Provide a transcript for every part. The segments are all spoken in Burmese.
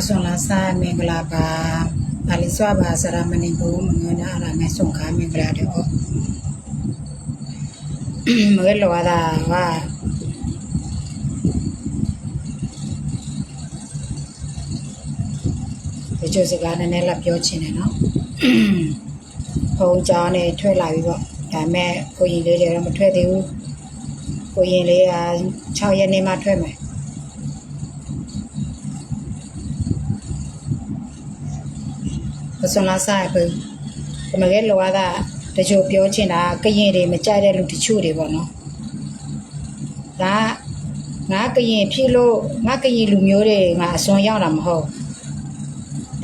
ส่วนลาซาเมงลาบาอาลิสวาบาสรามันนิบูมเงินอะไรไม่ส่งขาเมงลาเดียวเมื่อเราว่าไปเจอสิการนั่นแหละပြောချင်တယ်နော်ဘုံကြောင်းနဲ့ထွက်လာပြီပေါ့ဒါမဲ့ကိုရင်လေးတွေတော့မထွက်သေးဘူးကိုရင်လေးက6ရက်နေ့မှထွက်မယ်ပစွန်လာဆိုင်ပဲဒီမှာကလောကတချို့ပြောချင်တာကရင်တွေမကြိုက်တဲ့လူတချို့တွေပေါ့နော်ဒါငါကရင်ဖြစ်လို့ငါကရင်လူမျိုးတွေငါအစွန်ရောက်တာမဟုတ်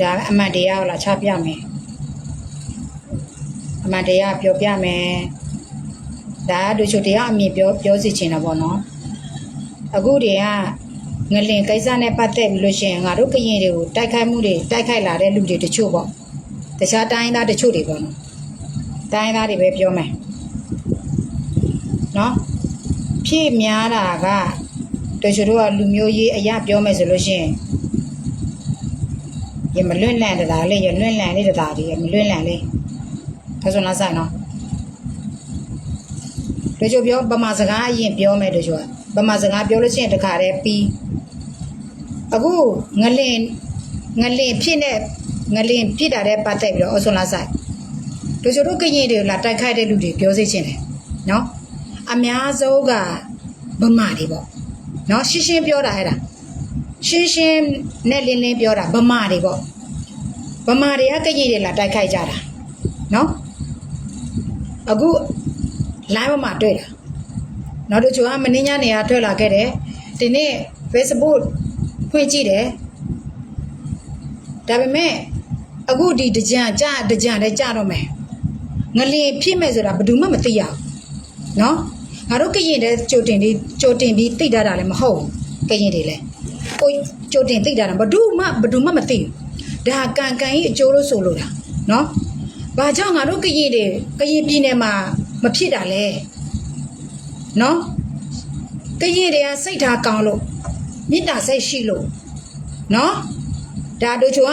ဒါအမှန်တရားကိုလာချပြမယ်အမှန်တရားပြောပြမယ်ဒါတို့ချို့တရားအမြင်ပြောစီချင်တာပေါ့နော်အခုတွေကငလင်ကိစ္စနဲ့ပတ်သက်ပြီးလို့ရှိရင်ငါတို့ကရင်တွေကိုတိုက်ခိုက်မှုတွေတိုက်ခိုက်လာတဲ့လူတွေတချို့ပေါ့တခြားတိုင်းသားတချို့တွေပေါ့နော်တိုင်းသားတွေပဲပြောမယ်နော်ဖြည့်များတာကတို့ချို့တို့ကလူမျိုးရေးအရာပြောမယ်ဆိုလို့ရှိရင်ရမလွန့်လန့်တာလေရလွန့်လန့်လေးတာဒီမလွန့်လန့်လေးဒါဆိုလားဆိုင်နော်တို့ချို့ပြောဗမာစကားအရင်ပြောမယ်တို့ချို့ကဗမာစကားပြောလို့ရှိရင်တခါတည်းပြီးအခုငလင်ဖြစ်တာတဲ့ပတ်သက်ပြီးတော့အဆွန်လာဆိုင်တို့ချို့တို့ကရင်တွေလာတိုက်ခိုက်တဲ့လူတွေပြောစေချင်တယ်နော်အများဆုံးကဗမာတွေပေါ့နော်ရှင်းရှင်းပြောတာအဲ့ဒါရှင်းနဲ့လင်းပြောတာဗမာတွေပေါ့ဗမာတွေကကရင်တွေလာတိုက်ခိုက်ကြတာနော်အခု live မှာတွေ့တာနောက်တို့ချို့ကမင်းညနေကထွက်လာခဲ့တယ်ဒီနေ့ Facebook ဖွင့်ကြည့်တယ်ဒါပေမဲ့အခုဒီတကြံလည်းကြတော့မယ်ငလင်ဖြစ်မဲ့ဆိုတာဘယ်သူမှမသိရဘူးနော်ငါတို့ကရင်တဲ့ကြိုတင်ပြီးသိတာလည်းမဟုတ်ကရင်တွေလည်းကိုကြိုတင်သိတာဘယ်သူမှမသိဘူးဒါကန်ကြီးအကျိုးလို့ဆိုလို့တာနော်ဘာကြောင့်ငါတို့ကရင်ပြည်နယ်မှာမဖြစ်တာလဲနော်ကရင်တွေကစိတ်ထားကောင်းလို့မေတ္တာစိတ်ရှိလို့နော်ဒါတို့ချို့က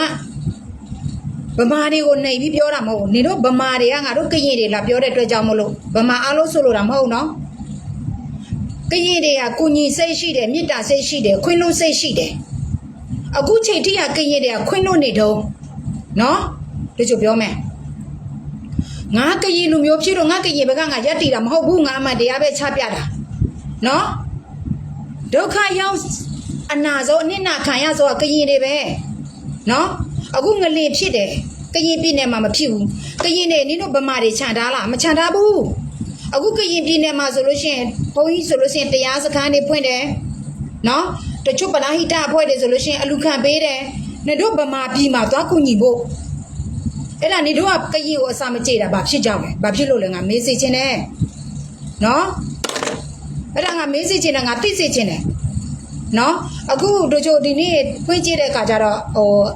ဗမာတွေကိုနှိပ်ပြီးပြောတာမဟုတ်ဘူးနေတို့ဗမာတွေကငါတို့ကရင်တွေလာပြောတဲ့အတွက်ကြောင့်မလို့ဗမာအားလုံးဆိုလို့တာမဟုတ်နော်ကရင်တွေကကိုညီစိတ်ရှိတယ်မေတ္တာစိတ်ရှိတယ်ခွင့်လို့စိတ်ရှိတယ်အခုချိန်ထိကကရင်တွေကခွင့်လို့နေတော့နော်တို့ချို့ပြောမယ်ငါကရင်လူမျိုးဖြစ်လို့ငါကရင်ဘက်ကငါရက်တီတာမဟုတ်ဘူးငါမှတရားပဲချပြတာနော်ဒုက္ခရောက်အနာဆုံးအနစ်နာခံရဆိုကရင်တွေပဲနော်အခုငလင်ဖြစ်တယ်ကရင်ပြည်နယ်မှာမဖြစ်ဘူးကရင်တွေနင်တို့ဗမာတွေခြံထားလားမခြံထားဘူးအခုကရင်ပြည်နယ်မှာဆိုလို့ရှိရင်ဘုန်းကြီးဆိုလို့ရှိရင်တရားစခန်းတွေဖွင့်တယ်နော်တချို့ပလာဟိတအဖွဲ့တွေဆိုလို့ရှိရင်အလူခံပေးတယ်နင်တို့ဗမာပြည်မှာသွားကူညီဖို့အဲ့ဒါနေတို့ကကရင်ကိုအစာမကြေတာဘာဖြစ်ကြောက်လဲဘာဖြစ်လို့လဲငါမေးစေချင်တယ်နော်အဲ့ဒါငါမေးစေချင်တယ်ငါသိစေချင်တယ်နော်အခုတို့ချို့ဒီနေ့ဖွင့်ကြည့်တဲ့အခါကျတော့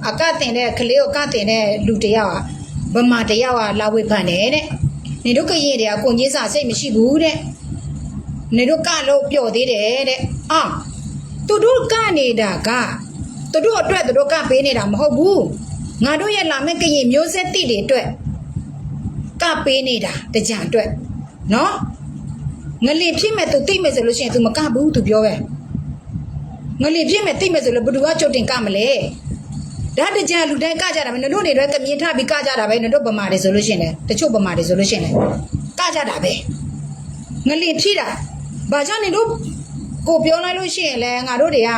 အကတင်တဲ့ကလေးကိုကတင်တဲ့လူတယောက်ကဗမာတယောက်ကလာဝေဖန်တယ်တဲ့နေတို့ကရင်တွေကကိုကြီးစာစိတ်မရှိဘူးတဲ့နေတို့ကလို့ပျော်သေးတယ်တဲ့သူတို့ကနေတာကသူတို့အတွက်သူတို့ကပေးနေတာမဟုတ်ဘူးငါတို့ရဲ့လာမဲ့ကရင်မျိုးဆက်တိတွေအတွက်ကပေးနေတာတကြံအတွက်နော်ငလင်ဖြစ်မဲ့သူသိမဲ့ဆိုလို့ရှိရင် तू မကဘူး तू ပြောပဲငလင်ဖြစ်မဲ့သိမဲ့ဆိုလို့ဘယ်သူကကြုတ်တင်ကမလဲဒါတကြံလူတိုင်းကကြတာပဲတို့နေတော့ကမြင်ထပြီးကကြတာပဲတို့ဗမာတွေဆိုလို့ရှိရင်လေတချို့ဗမာတွေဆိုလို့ရှိရင်လေကကြတာပဲငလင်ဖြစ်တာဘာကြောင့်နေတို့ကိုပြောလိုက်လို့ရှိရင်လေငါတို့တွေက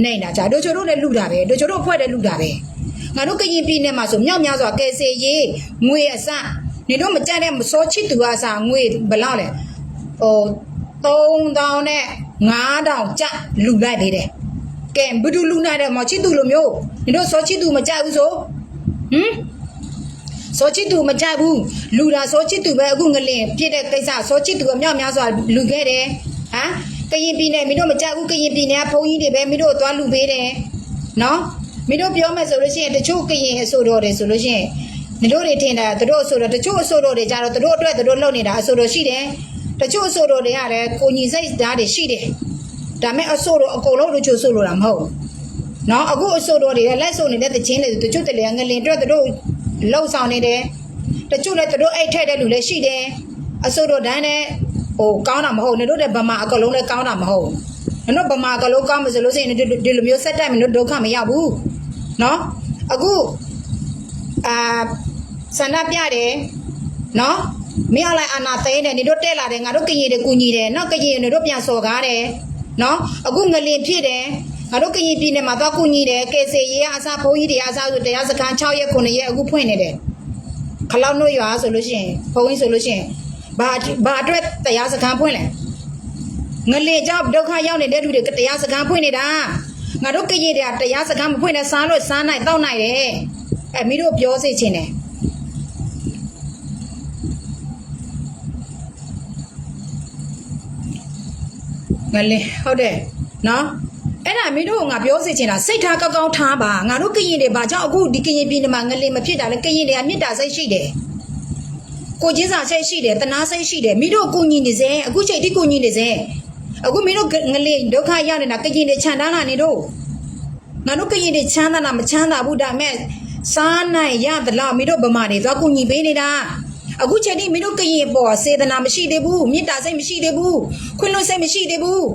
နေတာကြာတို့ချို့တို့လည်းလူတာပဲတို့ချို့တို့ဖွဲ့တယ်လူတာပဲငါတို့ကရင်ပြည်နယ်မှာဆိုမြောက်များစွာကဲစေရေးငွေအစနေတို့မကြက်တဲ့မစောချစ်သူအစငွေဘယ်လောက်လဲ3000နဲ့5000ကျလူလိုက်သေးတယ်ကဲဘယ်သူလူနိုင်တယ်မချစ်သူလိုမျိုးနေတို့စောချစ်သူမကြိုက်ဘူးဆိုစောချစ်သူမကြိုက်ဘူးလူတာစောချစ်သူပဲအခုငလင်ပြည့်တဲ့ကိစ္စစောချစ်သူကမြောက်များစွာလူခဲ့တယ်ဟမ်ကရင်ပြည်နယ်မင်းတို့မကြိုက်ဘူးကရင်ပြည်နယ်ကဘုန်းကြီးတွေပဲမင်းတို့သွားလူပေးတယ်နော်မင်းတို့ပြောမယ်ဆိုလို့ရှိရင်တချို့ကရင်အဆိုတော်တွေဆိုလို့ရှိရင်မင်းတို့တွေထင်တာတို့အဆိုတော်တချို့အဆိုတော်တွေကြတော့တို့အတွက်တို့လုပ်နေတာအဆိုတော်ရှိတယ်တချို့အဆိုတော်တွေကလည်းကိုညီစိတ်ဓာတ်တွေရှိတယ်ဒါမဲ့အဆိုတော်အကုန်လုံးတို့ချို့ဆိုလို့တာမဟုတ် နော်အခုအစိုးရတွေလက်စုံနေတဲ့တချင်းတွေတချို့တလေငလင်အတွက်တို့လှုပ်ဆောင်နေတယ်တချို့လည်းတို့အိတ်ထက်တဲ့လူလည်းရှိတယ်အစိုးရတန်းနဲ့ဟိုကောင်းတာမဟုတ်တို့တဲ့ဗမာအကလုံးလည်းကောင်းတာမဟုတ်တို့ဗမာအကလုံးကောင်းမှဆိုလို့ရှိရင်ဒီလိုမျိုးဆက်တက်မလို့ဒုက္ခမရဘူးနော်အခုဆန္ဒပြတယ်နော်မင်းအလိုက်အာနာသိနေတို့တက်လာတယ်ငါတို့ကရင်တွေကူညီတယ်နောက်ကရင်တွေတို့ပြန်စော်ကားတယ်နော်အခုငလင်ဖြစ်တယ်ငါတို့ကရင်ပြည်နယ်မှာတော့ကူညီတယ်ကေစီရေအစားဘုန်းကြီးတွေအစားဆိုတရားစခန်း6ရက်9ရက်အခုဖွင့်နေတယ်ခလောက်နှုတ်ရွာဆိုလို့ရှိရင်ဘုန်းကြီးဆိုလို့ရှိရင်ဘာအတွက်တရားစခန်းဖွင့်လဲငလင်ကြောင့်ဒုက္ခရောက်နေတဲ့လူတွေတရားစခန်းဖွင့်နေတာငါတို့ကရင်တွေကတရားစခန်းမဖွင့်နဲ့စားလို့စားနိုင်တောက်နိုင်တယ်မင်းတို့ပြောစေချင်တယ်ငလင်ဟုတ်တယ်နော်အဲ့ဒါမင်းတို့ငါပြောစေချင်တာစိတ်ထားကောင်းထားပါငါတို့ကရင်တွေဘာကြောင့်အခုဒီကရင်ပြည်နယ်မှာငလင်မဖြစ်တာလဲကရင်တွေကမေတ္တာစိတ်ရှိတယ်ကိုချင်းစာစိတ်ရှိတယ်တနာစိတ်ရှိတယ်မင်းတို့ကိုညီနေစေအခုချိန်ထိကိုညီနေစေအခုမင်းတို့ငလင်ဒုက္ခရောက်နေတာကရင်တွေခြံထားလာနေတို့ငါတို့ကရင်တွေချမ်းသာတာမချမ်းသာဘူးဒါမဲ့စားနိုင်ရသလားမင်းတို့ဗမာတွေသွားကိုညီပေးနေတာအခုချိန်ထိမင်းတို့ကရင်ပေါ်စေတနာမရှိသေးဘူးမေတ္တာစိတ်မရှိသေးဘူးခွင့်လွှတ်စိတ်မရှိသေးဘူး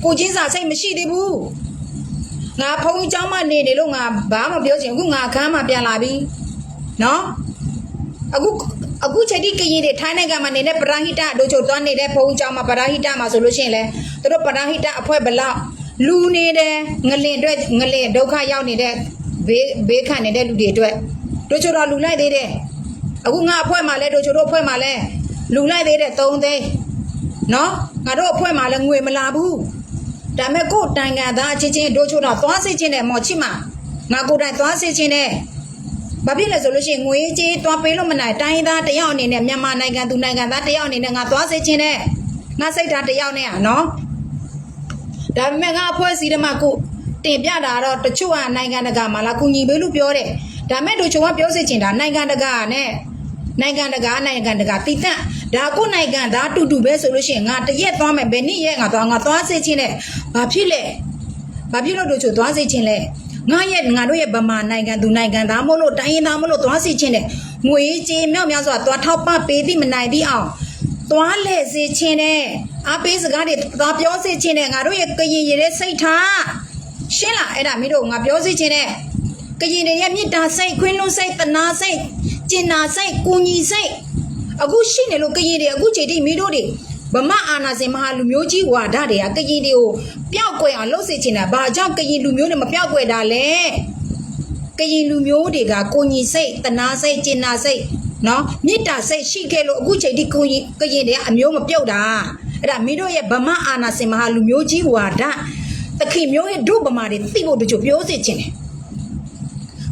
ကိုချင်းစာစိတ်မရှိသေးဘူးငါဖုန်းเจ้าမနေလို့ငါဘာမှပြောချင်အခုငါခမ်းမှပြန်လာပြီနော်အခုချက်တိကရင်တွေထိုင်းနိုင်ငံမှာနေတဲ့ပရာဟိတတို့ချိုသွားနေတဲ့ဖုန်းเจ้าမှာပရာဟိတမှာဆိုလို့ရှိရင်လဲသူတို့ပရာဟိတအဖွဲ့ဘလောက်လူနေတယ်ငလင်အတွက်ငလင်ဒုက္ခရောက်နေတဲ့ဘေးခံနေတဲ့လူတွေအတွက်တို့ချိုတော့လူလိုက်သေးတယ်အခုငါအဖွဲ့မှာလဲတို့ချိုတို့အဖွဲ့မှာလဲလူလိုက်သေးတယ်3သိန်းနော်ငါတို့အဖွဲ့မှာလဲငွေမလာဘူးဒါမဲ့ကိုတိုင်ငံသားချင်းချင်းတို့ချိုတော့သွားစစ်ချင်းနဲ့မော်ချစ်မှာငါကိုတိုင်သွားစစ်ချင်းနဲ့ဘာဖြစ်လဲဆိုလို့ရှိရင်ငွေကြေးသွားပေးလို့မနိုင်တိုင်းသားတယောက်အနေနဲ့မြန်မာနိုင်ငံသူနိုင်ငံသားတယောက်အနေနဲ့ငါသွားစစ်ချင်းနဲ့ငါစိတ်ဓာတ်တယောက်နဲ့နော်ဒါပေမဲ့ငါအဖွဲ့အစည်းတွေမှာကိုတင်ပြတာတော့တချို့ကနိုင်ငံတကာမှာလာကူညီပေးလို့ပြောတယ်ဒါမဲ့တို့ချိုကပြောစစ်ချင်းဒါနိုင်ငံတကာနဲ့နိုင်ငံတကာတိတန့်ဒါကိုနိုင်ငံသားတူတူပဲဆိုလို့ရှိရင်ငါတရက်သွားမယ်ဘယ်နှစ်ရက်ငါသွားစစ်ချင်းနဲ့ဘာဖြစ်လဲဘာဖြစ်လို့တို့ချိုသွားစစ်ချင်းလဲငါတို့ရဲ့ဗမာနိုင်ငံသူနိုင်ငံသားမို့လို့တိုင်းရင်းသားမို့လို့သွားစစ်ချင်းနဲ့ငွေကြေးမြောက်များစွာသွားထောက်ပံ့ပေးသည်မနိုင်သည်အောင်သွားလဲစစ်ချင်းနဲ့အပေးစကားတွေသွားပြောစစ်ချင်းနဲ့ငါတို့ရဲ့ကရင်ရတဲ့စိတ်ထားရှင်းလားအဲ့ဒါမင်းတို့ငါပြောစစ်ချင်းနဲ့ကရင်တွေရဲ့မေတ္တာစိတ်ခွင့်လွှတ်စိတ်တနာစိတ်ကျင်နာစိတ်ကိုညီစိတ်အခုရှိနေလို့ကရင်တွေအခုချိန်ထိမင်းတို့တွေဗမာအာနာစင်မဟာလူမျိုးကြီးဝါဒတွေကကရင်တွေကိုပျောက်ကွယ်အောင်လှုပ်စေချင်တာဘာကြောင့်ကရင်လူမျိုးတွေမပျောက်ကွယ်တာလဲကရင်လူမျိုးတွေကကိုညီစိတ်တနာစိတ်ကျင်နာစိတ်နော်မေတ္တာစိတ်ရှိခဲ့လို့အခုချိန်ထိကရင်တွေကအမျိုးမပြုတ်တာအဲ့ဒါမင်းတို့ရဲ့ဗမာအာနာစင်မဟာလူမျိုးကြီးဝါဒတခင်မျိုးရဲ့ဒုဗမာတွေသိဖို့တို့ချို့ပြောစေချင်တယ်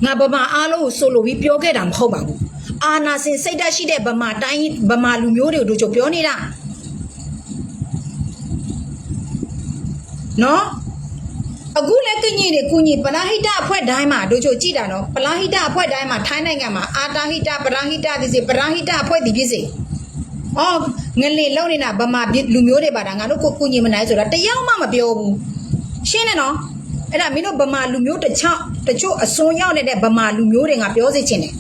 ငါဗမာအားလုံးကိုဆိုလိုပြီးပြောခဲ့တာမဟုတ်ပါဘူးအာနာစင်စိတ်ဓာတ်ရှိတဲ့ဗမာလူမျိုးတွေကိုတို့ချို့ပြောနေတာနော်အခုလည်းကညင်တွေကုညီပလာဟိတအဖွဲ့တိုင်းမှာတို့ချို့ကြည့်တာနော်ပလာဟိတအဖွဲ့တိုင်းမှာထိုင်းနိုင်ငံမှာအာတာဟိတပလာဟိတဒီစီပလာဟိတအဖွဲ့ဒီဖြစ်စေအော်ငလင်လုံးနေတာဗမာလူမျိုးတွေပါတာငါတို့ကိုကုညီမနိုင်ဆိုတာတယောက်မှမပြောဘူးရှင်းတယ်နော်အဲ့ဒါမင်းတို့ဗမာလူမျိုးတချို့အစွန်းရောက်နေတဲ့ဗမာလူမျိုးတွေငါပြောစေချင်တယ်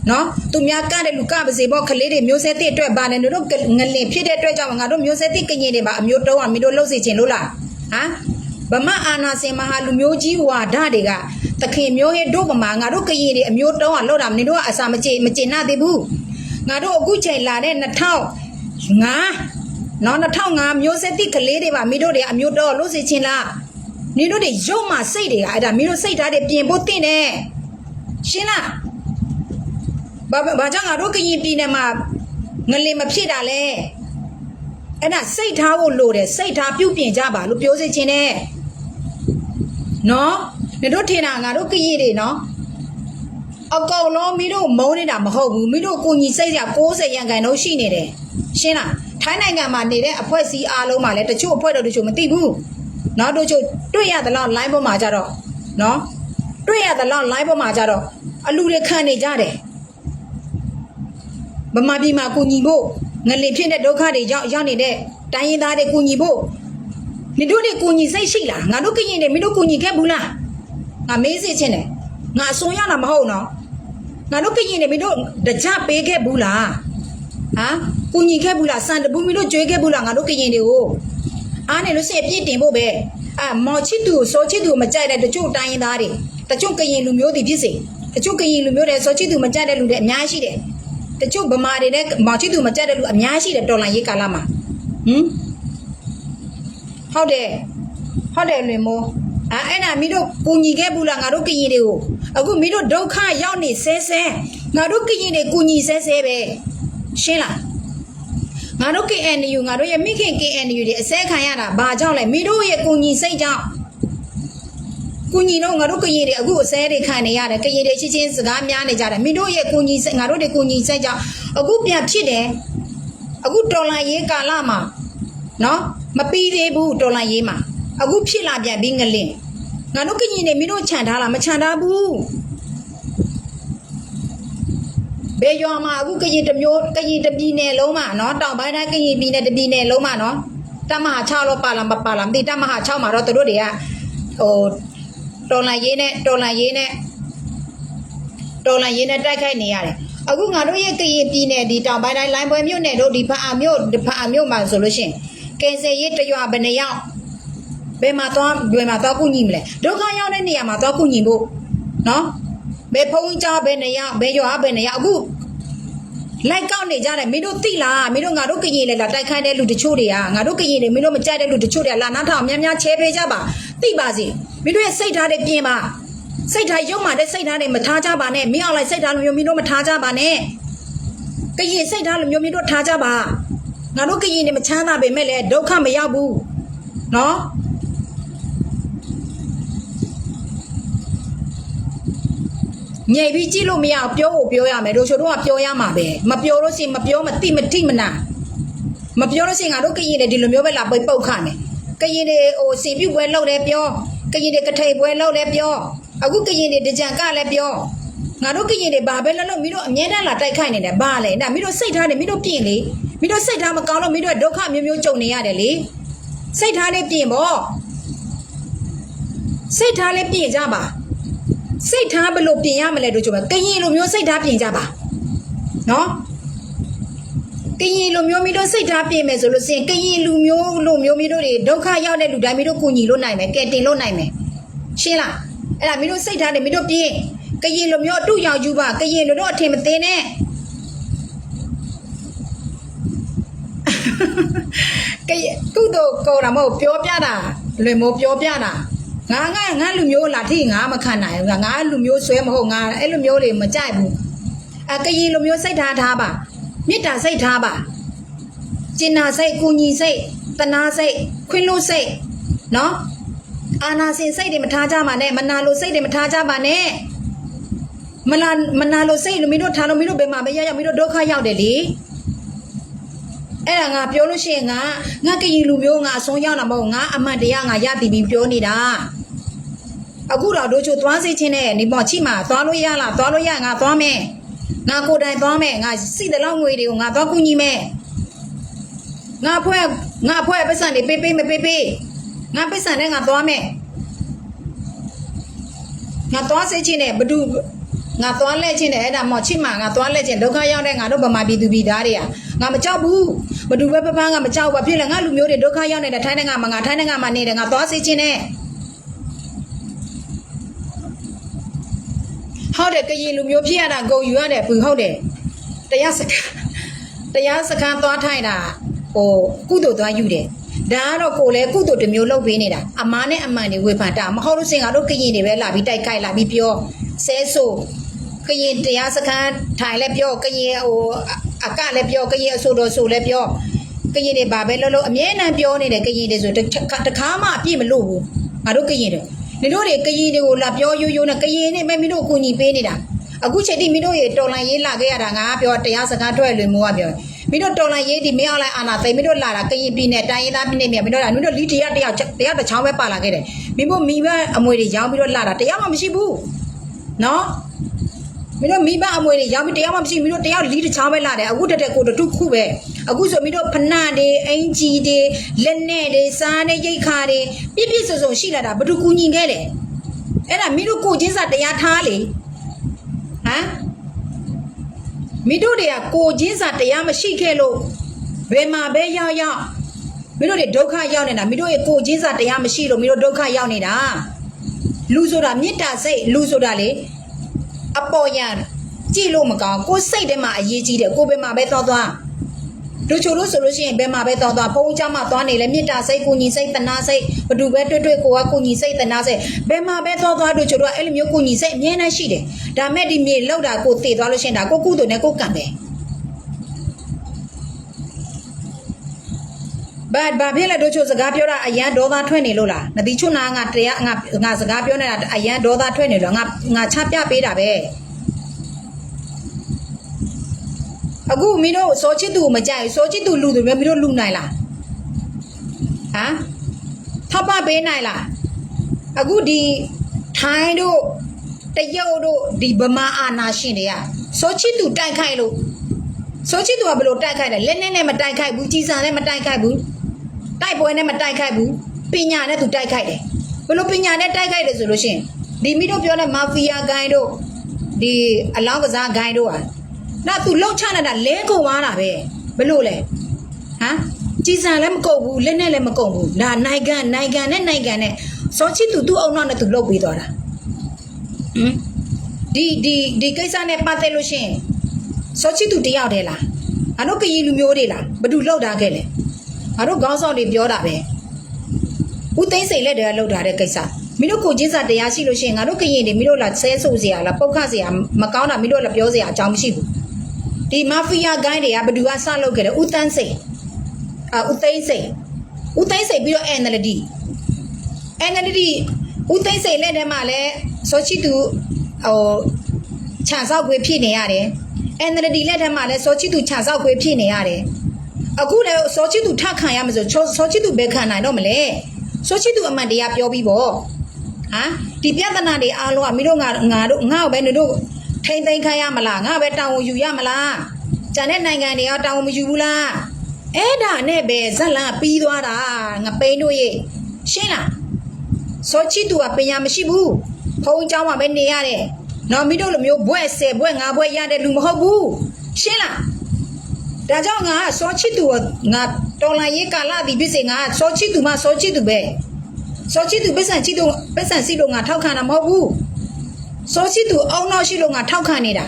နော်သူများကတဲ့လူကပါစေပေါ့ကလေးတွေမျိုးဆက်တဲ့အတွက်ဗာနေတို့ငလင်ဖြစ်တဲ့အတွက်ကြောင့်ငါတို့မျိုးဆက်တဲ့ကညင်တွေပါအမျိုးတုံးအောင်မင်းတို့လှုပ်စေချင်လို့လားဟမ်ဗမာအာနာစင်မဟာလူမျိုးကြီးဝါဒတွေကတခင်မျိုးရဲ့တို့ဗမာငါတို့ကရင်တွေအမျိုးတုံးအောင်လှုပ်တာမင်းတို့ကအစာမကြေနာသေးဘူးငါတို့အခုချိန်လာတဲ့2005နော်2005မျိုးဆက်တဲ့ကလေးတွေပါမင်းတို့တွေအမျိုးတုံးအောင်လှုပ်စေချင်လားမင်းတို့တွေရုပ်မှစိတ်တွေကအဲ့ဒါမင်းတို့စိတ်ဓာတ်တွေပြင်ဖို့တင်တယ်ရှင်းလားဘာကြောင့်ငါတို့ကရင်ပြည်နယ်မှာငလင်မဖြစ်တာလဲအဲ့ဒါစိတ်ထားဖို့လိုတယ်စိတ်ထားပြုပြင်ကြပါလို့ပြောစေချင်တယ်နော်မင်းတို့ထင်တာငါတို့ကရင်တွေနော်အကောင်လုံးမင်းတို့မုန်းနေတာမဟုတ်ဘူးမင်းတို့ကိုညီစိတ်ရ90ရန်ကန်တော့ရှိနေတယ်ရှင်းလားထိုင်းနိုင်ငံမှာနေတဲ့အဖွဲ့အစည်းအားလုံးမှာလည်းတချို့အဖွဲ့တော်တို့ချို့မသိဘူးနော်တို့ချို့တွေ့ရသလောက် line ပေါ်မှာကြတော့နော်တွေ့ရသလောက် line ပေါ်မှာကြတော့အလူတွေခံနေကြတယ်ဗမာပြည်မှာကိုညီဖို့ငလင်ဖြစ်တဲ့ဒုက္ခတွေကြောင့်ရောက်နေတဲ့တိုင်းရင်းသားတွေကိုညီဖို့နေတို့တွေကိုညီစိတ်ရှိလားငါတို့ကရင်တွေမင်းတို့ကိုညီခဲ့ဘူးလား ငါမေးစစ်ချင်းတယ်ငါအစွန်ရတာမဟုတ်နော်ငါတို့ကရင်နေမင်းတို့တကြပေးခဲ့ဘူးလားဟာကူညီခဲ့ဘူးလားစံတပူးမင်းတို့ကြွေးခဲ့ဘူးလားငါတို့ကရင်တွေကိုအားနေလို့စိတ်အပြည့်တင်ဖို့ပဲမော်ချစ်သူစောချစ်သူမကြိုက်တဲ့တချို့တိုင်းရင်းသားတွေတချို့ကရင်လူမျိုးတွေဖြစ်စေတချို့ကရင်လူမျိုးတွေစောချစ်သူမကြိုက်တဲ့လူတွေအများရှိတယ်တချို့ဗမာတွေနဲ့မော်ချစ်သူမကြိုက်တဲ့လူအများရှိတယ်တော်လန်ရေးကာလမှာဟုတ်တယ်လွင်မိုးအဲ့ဒါမင်းတို့ကူညီခဲ့ဘူးလားငါတို့ကရင်တွေကိုအခုမင်းတို့ဒုက္ခရောက်နေဆဲငါတို့ကရင်တွေကူညီဆဲပဲရှင်းလားငါတို့ KNU ငါတို့ရဲ့မိခင် KNU တွေအစဲခံရတာဘာကြောင့်လဲမင်းတို့ရဲ့ကူညီစိတ်ကြောင့်ကူညီတော့ငါတို့ကရင်တွေအခုအစဲတွေခံနေရတယ်ကရင်တွေချင်းစကားများနေကြတယ်မင်းတို့ရဲ့ကူညီစိတ်ငါတို့တွေကူညီစိတ်ကြောင့်အခုပြန်ဖြစ်တယ်အခုတော်လန်ရေးကာလမှာနော်မပြီးသေးဘူးတော်လန်ရေးမှာအခုဖြစ်လာပြန်ပြီးငလင်ငါတို့ကရင်တွေမင်းတို့ခြံထားလားမခြံထားဘူးဘယ်ရွာမှာအခုကရင်တစ်မျိုးကရင်တစ်ပြည်နယ်လုံးမှာနော်တောင်ပိုင်းတိုင်းကရင်ပြည်နယ်တစ်ပြည်နယ်လုံးမှာနော်တမဟာ6တော့ပါလားမပါလားမသိတမဟာ6မှာတော့တို့တွေကတော်လန်ရေးနဲ့တိုက်ခိုက်နေရတယ်အခုငါတို့ရဲ့ကရင်ပြည်နယ်ဒီတောင်ပိုင်းတိုင်းလိုင်းပွဲမြို့နယ်တို့ဒီဖာအမြို့မှာဆိုလို့ရှိရင်ကယ်ဆယ်ရေးတရွာဘယ်နှယောက်ဘယ်မှာသွားကူညီမလဲဒုက္ခရောက်တဲ့နေရာမှာသွားကူညီဖို့နော်ဘယ်ဖုံးကြားဘယ်နေရာဘယ်ရွာဘယ်နေရာအခုလိုက်ကောက်နေကြတယ်မင်းတို့သိလားမင်းတို့ငါတို့ကရင်လေလာတိုက်ခိုက်တဲ့လူတချို့တွေကငါတို့ကရင်တွေမင်းတို့မကြိုက်တဲ့လူတချို့တွေကလာနားထောင်များချဲပေးကြပါသိပါစေမင်းတို့ရဲ့စိတ်ထားတွေပြင်ပါစိတ်ထားရုံမှတဲ့စိတ်ထားတွေမထားကြပါနဲ့မင်းအောင်လိုက်စိတ်ထားလိုမျိုးမင်းတို့မထားကြပါနဲ့ကရင်စိတ်ထားလိုမျိုးမင်းတို့ထားကြပါငါတို့ကရင်တွေမချမ်းသာပေမဲ့လည်းဒုက္ခမရောက်ဘူးနော်ညိပြီးကြည့်လို့မရပြောရမယ်တို့ချို့တော့ပြောရမှာပဲမပြောလို့ရှိရင်မပြောမသိမထိမနာမပြောလို့ရှိရင်ငါတို့ကရင်တွေဒီလိုမျိုးပဲလာပုတ်ခါမယ်ကရင်တွေစင်ပြုတ်ပွဲလုပ်တယ်ပြောကရင်တွေကထိန်ပွဲလုပ်တယ်ပြောအခုကရင်တွေတကြံကလည်းပြောငါတို့ကရင်တွေဘာပဲလုပ်မင်းတို့အမြဲတမ်းလာတိုက်ခိုက်နေတယ်ဘာလဲဒါမင်းတို့စိတ်ထားနေမင်းတို့ပြင်လေမင်းတို့စိတ်ထားမကောင်းလို့မင်းတို့ဒုက္ခမျိုးကြုံနေရတယ်လေစိတ်ထားလေးပြင်ပေါ့စိတ်ထားလေးပြင်ကြပါစိတ်ထားဘလို့ပြင်ရမလဲတို့ကြို့ပဲကရင်လိုမျိုးစိတ်ထားပြင်ကြပါနော်ကရင်လိုမျိုးမင်းတို့စိတ်ထားပြင်မယ်ဆိုလို့စင်ကရင်လူမျိုးလိုမျိုးမင်းတို့တွေဒုက္ခရောက်တဲ့လူတိုင်းမင်းတို့ကူညီလို့နိုင်မယ်ကဲတင်လို့နိုင်မယ်ရှင်းလားအဲ့ဒါမင်းတို့စိတ်ထားတယ်မင်းတို့ပြင်ကရင်လိုမျိုးအတူရောက်ယူပါကရင်လိုတော့အထင်မသေးနဲ့ကရင်သူ့တို့ကောတာမဟုတ်ပြောပြတာလွင်မိုးပြောပြတာငါလူမျိုးလာထိငါမခံနိုင်ဘူးငါလူမျိုးဆွဲမဟုတ်ငါအဲ့လူမျိုးတွေမကြိုက်ဘူးကရင်လူမျိုးစိတ်ထားပါမေတ္တာစိတ်ထားပါကျင်နာစိတ်ကူညီစိတ်တနာစိတ်ခွင့်လို့စိတ်နော်အာနာစင်စိတ်တွေမထားကြပါနဲ့မနာလိုစိတ်တွေမထားကြပါနဲ့မနာလိုစိတ်လူမျိုးတို့ထားလို့မင်းတို့ဘယ်မှာပဲရောက်မင်းတို့ဒုက္ခရောက်တယ်လေအဲ့ဒါငါပြောလို့ရှိရင်ငါကရင်လူမျိုးငါအဆုံးရောက်တာမဟုတ်ငါအမှန်တရားငါရတည်ပြီးပြောနေတာအခုတော့တို့ချိုသွားစိတ်ချင်းနဲ့ဒီပေါ်ချိမှာသွားလို့ရလားသွားလို့ရငါသွားမယ်ငါကိုယ်တိုင်သွားမယ်ငါစီတလောက်ငွေတွေကိုငါသွားကူညီမယ်ငါဖွဲ့ပတ်စံတွေပေးမပေးငါပတ်စံနဲ့ငါသွားမယ်ငါသွားစိတ်ချင်းနဲ့ဘဒူငါသွားလဲချင်းတယ်အဲ့ဒါမော်ချိမှာငါသွားလဲချင်းဒုက္ခရောက်တဲ့ငါတို့ဗမာပြည်သူပြည်သားတွေကငါမကြောက်ဘူးဘဒူပဲပပန်းငါမကြောက်ပါဖြစ်လဲငါလူမျိုးတွေဒုက္ခရောက်နေတဲ့ထိုင်းနိုင်ငံမှာငါထိုင်းနိုင်ငံမှာနေတယ်ငါသွားစိတ်ချင်းနဲ့ဟုတ်တယ်ကရင်လူမျိုးဖြစ်ရတာဂုံယူရတယ်ဘူးဟုတ်တယ်တရားစခန်းသွားထိုင်တာကုသိုလ်သွားယူတယ်ဒါကတော့ကိုလည်းကုသိုလ်တစ်မျိုးလုပ်ပေးနေတာအမားနဲ့အမှန်တွေဝေဖန်တာမဟုတ်လို့စင်ကတော့ကရင်တွေပဲလာပြီးတိုက်ခိုက်လာပြီးပြောဆဲဆိုကရင်တရားစခန်းထိုင်လည်းပြောကရင်အကလည်းပြောကရင်အဆိုတော်ဆိုလည်းပြောကရင်တွေဘာပဲလို့အမြဲတမ်းပြောနေတယ်ကရင်တွေဆိုတခါမှအပြည့်မလို့ဘူးငါတို့ကရင်တွေမင်းတို့တွေကရင်တွေကိုလာပြောရိုးနဲ့ကရင်နဲ့မင်းတို့ကိုကူညီပေးနေတာအခုချိန်ထိမင်းတို့ရေတော်လန်ရေးလာခဲ့ရတာငါပြောတရားစကားထွက်လွင်မိုးကပြောမင်းတို့တော်လန်ရေးဒီမင်းအောင်လိုက်အာနာသိမင်းတို့လာတာကရင်ပြည်နယ်တိုင်းရင်းသားပြည်နယ်မြေမင်းတို့လာမင်းတို့လီတရားတစ်ချောင်းပဲပါလာခဲ့တယ်မင်းတို့မိဘအမွေတွေရောင်းပြီးတော့လာတာတရားမှမရှိဘူးနော်မင်းတို့မိဘအမွေတွေရောင်းပြီးတရားမှမရှိမင်းတို့တရားလီတစ်ချောင်းပဲလာတယ်အခုတက်ကိုတူခုပဲအခုဆိုမင်းတို့ဖနတွေအင်ဂျီတွေလက်နဲ့တွေစားနဲ့ရိတ်ခါတွေပြည့်စုံရှိလာတာဘယ်သူကူညီခဲ့လဲ အဲ့ဒါမင်းတို့ကိုချင်းစာတရားထားလေဟမ်မင်းတို့တွေကကိုချင်းစာတရားမရှိခဲ့လို့ဘယ်မှာပဲရောက်ရောက်မင်းတို့တွေဒုက္ခရောက်နေတာမင်းတို့ရဲ့ကိုချင်းစာတရားမရှိလို့မင်းတို့ဒုက္ခရောက်နေတာလူဆိုတာမေတ္တာစိတ်လူဆိုတာလေအပေါ်ရကြည့်လို့မကောင်းကိုစိတ်ထဲမှာအရေးကြီးတယ်ကိုဘယ်မှာပဲသွားတို့ချိုလို့ဆိုလို့ရှိရင်ဘယ်မှာပဲသွားဘုန်းကြီးเจ้าမှာသွားနေလဲမေတ္တာစိတ်ကိုညီစိတ်တနာစိတ်ဘယ်သူပဲတွေ့ကိုကကိုညီစိတ်တနာစိတ်ဘယ်မှာပဲသွားတို့ချိုတို့ကအဲ့လိုမျိုးကိုညီစိတ်အမြဲတမ်းရှိတယ်ဒါမဲ့ဒီမြေလောက်တာကိုတည်သွားလို့ရှိရင်ဒါကိုကုသိုလ်နဲ့ကိုကံပဲဘာဖြစ်လဲတို့ချိုစကားပြောတာအရန်ဒေါသထွက်နေလို့လားနတိချုနာငါတရားငါစကားပြောနေတာအရန်ဒေါသထွက်နေလို့ငါချပြပေးတာပဲအခုမင်းတို့စောချစ်သူမကြိုက်စောချစ်သူလူတွေမင်းတို့လူနိုင်လားဟမ်ထောက်ပပေးနိုင်လားအခုဒီထိုင်းတို့တရုတ်တို့ဒီဗမာအာနာရှင်တွေကစောချစ်သူတိုက်ခိုက်လို့စောချစ်သူကဘယ်လိုတိုက်ခိုက်လဲလက်နဲ့မတိုက်ခိုက်ဘူးကြီးစံနဲ့မတိုက်ခိုက်ဘူးတိုက်ပွဲနဲ့မတိုက်ခိုက်ဘူးပညာနဲ့သူတိုက်ခိုက်တယ်ဘယ်လိုပညာနဲ့တိုက်ခိုက်တယ်ဆိုလို့ရှိရင်ဒီမင်းတို့ပြောတဲ့မာဖီးယားဂိုင်းတို့ဒီအလောင်းကစားဂိုင်းတို့ဟာ那都老ချနေတာလဲကုန်သွားတာပဲဘယ်လို့လဲဟမ်ကြီးစံလည်းမကုန်ဘူးလက်နဲ့လည်းမကုန်ဘူးဒါနိုင်ငံနဲ့စောချစ်သူအုံနောက်နဲ့သူလုတ်ပြီးသွားတာဟမ်ဒီကိစ္စနဲ့ပတ်သက်လို့ရှင်စောချစ်သူတယောက်တည်းလားအတို့ကကြီးလူမျိုးတွေလားဘယ်သူလုတ်တာခဲ့လဲအတို့ခေါင်းဆောင်တွေပြောတာပဲဦးသိန်းစိန်လက်တည်းလုတ်တာတဲ့ကိစ္စမင်းတို့ကိုချင်းစာတရားရှိလို့ရှင်ငါတို့ကရင်တွေမင်းတို့လာဆဲဆိုစရာလားပုတ်ခစရာမကောင်းတာမင်းတို့လည်းပြောစရာအကြောင်းမရှိဘူးဒီမာဖီးယားဂိုင်းတွေကဘယ်သူကစလုပ်ခဲ့တယ်ဦးတန်းစိန်ဦးသိန်းစိန်ပြီးတော့ NLD ဦးသိန်းစိန်လက်ထဲမှာလည်းစောချစ်သူခြံဆောက်ခွေဖြစ်နေရတယ် NLD လက်ထဲမှာလည်းစောချစ်သူခြံဆောက်ခွေဖြစ်နေရတယ်အခုလည်းစောချစ်သူထခံရမှာဆိုစောချစ်သူဘယ်ခံနိုင်တော့မလဲစောချစ်သူအမှန်တရားပြောပြီးပေါ့ဟမ်ဒီပြဿနာတွေအားလုံးကမင်းတို့ငါ့ပဲတို့ထိမ့်သိမ်းခိုင်းရမလားငါပဲတောင်းဝန်ယူရမလားကျန်တဲ့နိုင်ငံတွေကတောင်းဝန်မယူဘူးလားအဲ့ဒါနဲ့ပဲဇက်လန်ပြီးသွားတာငပိန်းတို့ရဲ့ရှင်းလားစောချစ်သူကပညာမရှိဘူးဖုံးเจ้าမှာပဲနေရတယ်နော်မင်းတို့လိုမျိုးဘွဲ့10ဘွဲ့5ဘွဲ့ရတဲ့လူမဟုတ်ဘူးရှင်းလားဒါကြောင့်ငါစောချစ်သူကငါတော်လာရေးကာလဒီဖြစ်စေငါစောချစ်သူမှစောချစ်သူပဲစောချစ်သူပစ္စံချစ်သူပစ္စံစီလို့ငါထောက်ခံတာမဟုတ်ဘူးစောချစ်သူအုံနောက်ရှိလို့ငါထောက်ခံနေတာ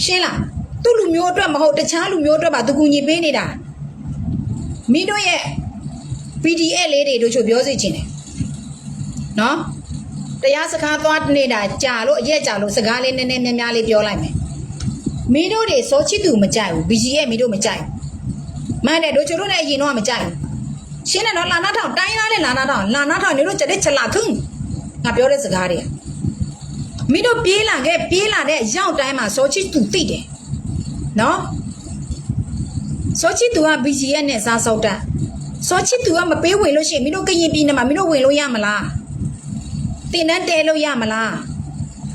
ရှင်းလားသူ့လူမျိုးအတွက်မဟုတ်တခြားလူမျိုးအတွက်ပါသူကူညီပေးနေတာမင်းတို့ရဲ့ PDF လေးတွေတို့ချို့ပြောစီချင်တယ်နော်တရားစကားသွားနေတာကြာလို့အရက်ကြာလို့စကားလေးနည်းနည်းများများလေးပြောလိုက်မယ်မင်းတို့တွေစောချစ်သူမကြိုက်ဘူး BGM မင်းတို့မကြိုက်ဘူးမှန်တယ်တို့ချို့တို့လည်းအရင်တော့မကြိုက်ဘူးရှင်းတယ်နော်လာနာထောင်တိုင်းသားလေးလာနာထောင်နေတို့ချက်တဲ့ချက်လာထုံငါပြောတဲ့စကားတွေမင်းတို့ပြေးလာတဲ့ရောက်တိုင်းမှာစောချစ်သူသိတယ်နော်စောချစ်သူက BGM နဲ့စားစောက်တာစောချစ်သူကမပေးဝင်လို့ရှိရင်မင်းတို့ကရင်ပြည်နယ်မှာမင်းတို့ဝင်လို့ရမလားတင်တန်းတဲလို့ရမလား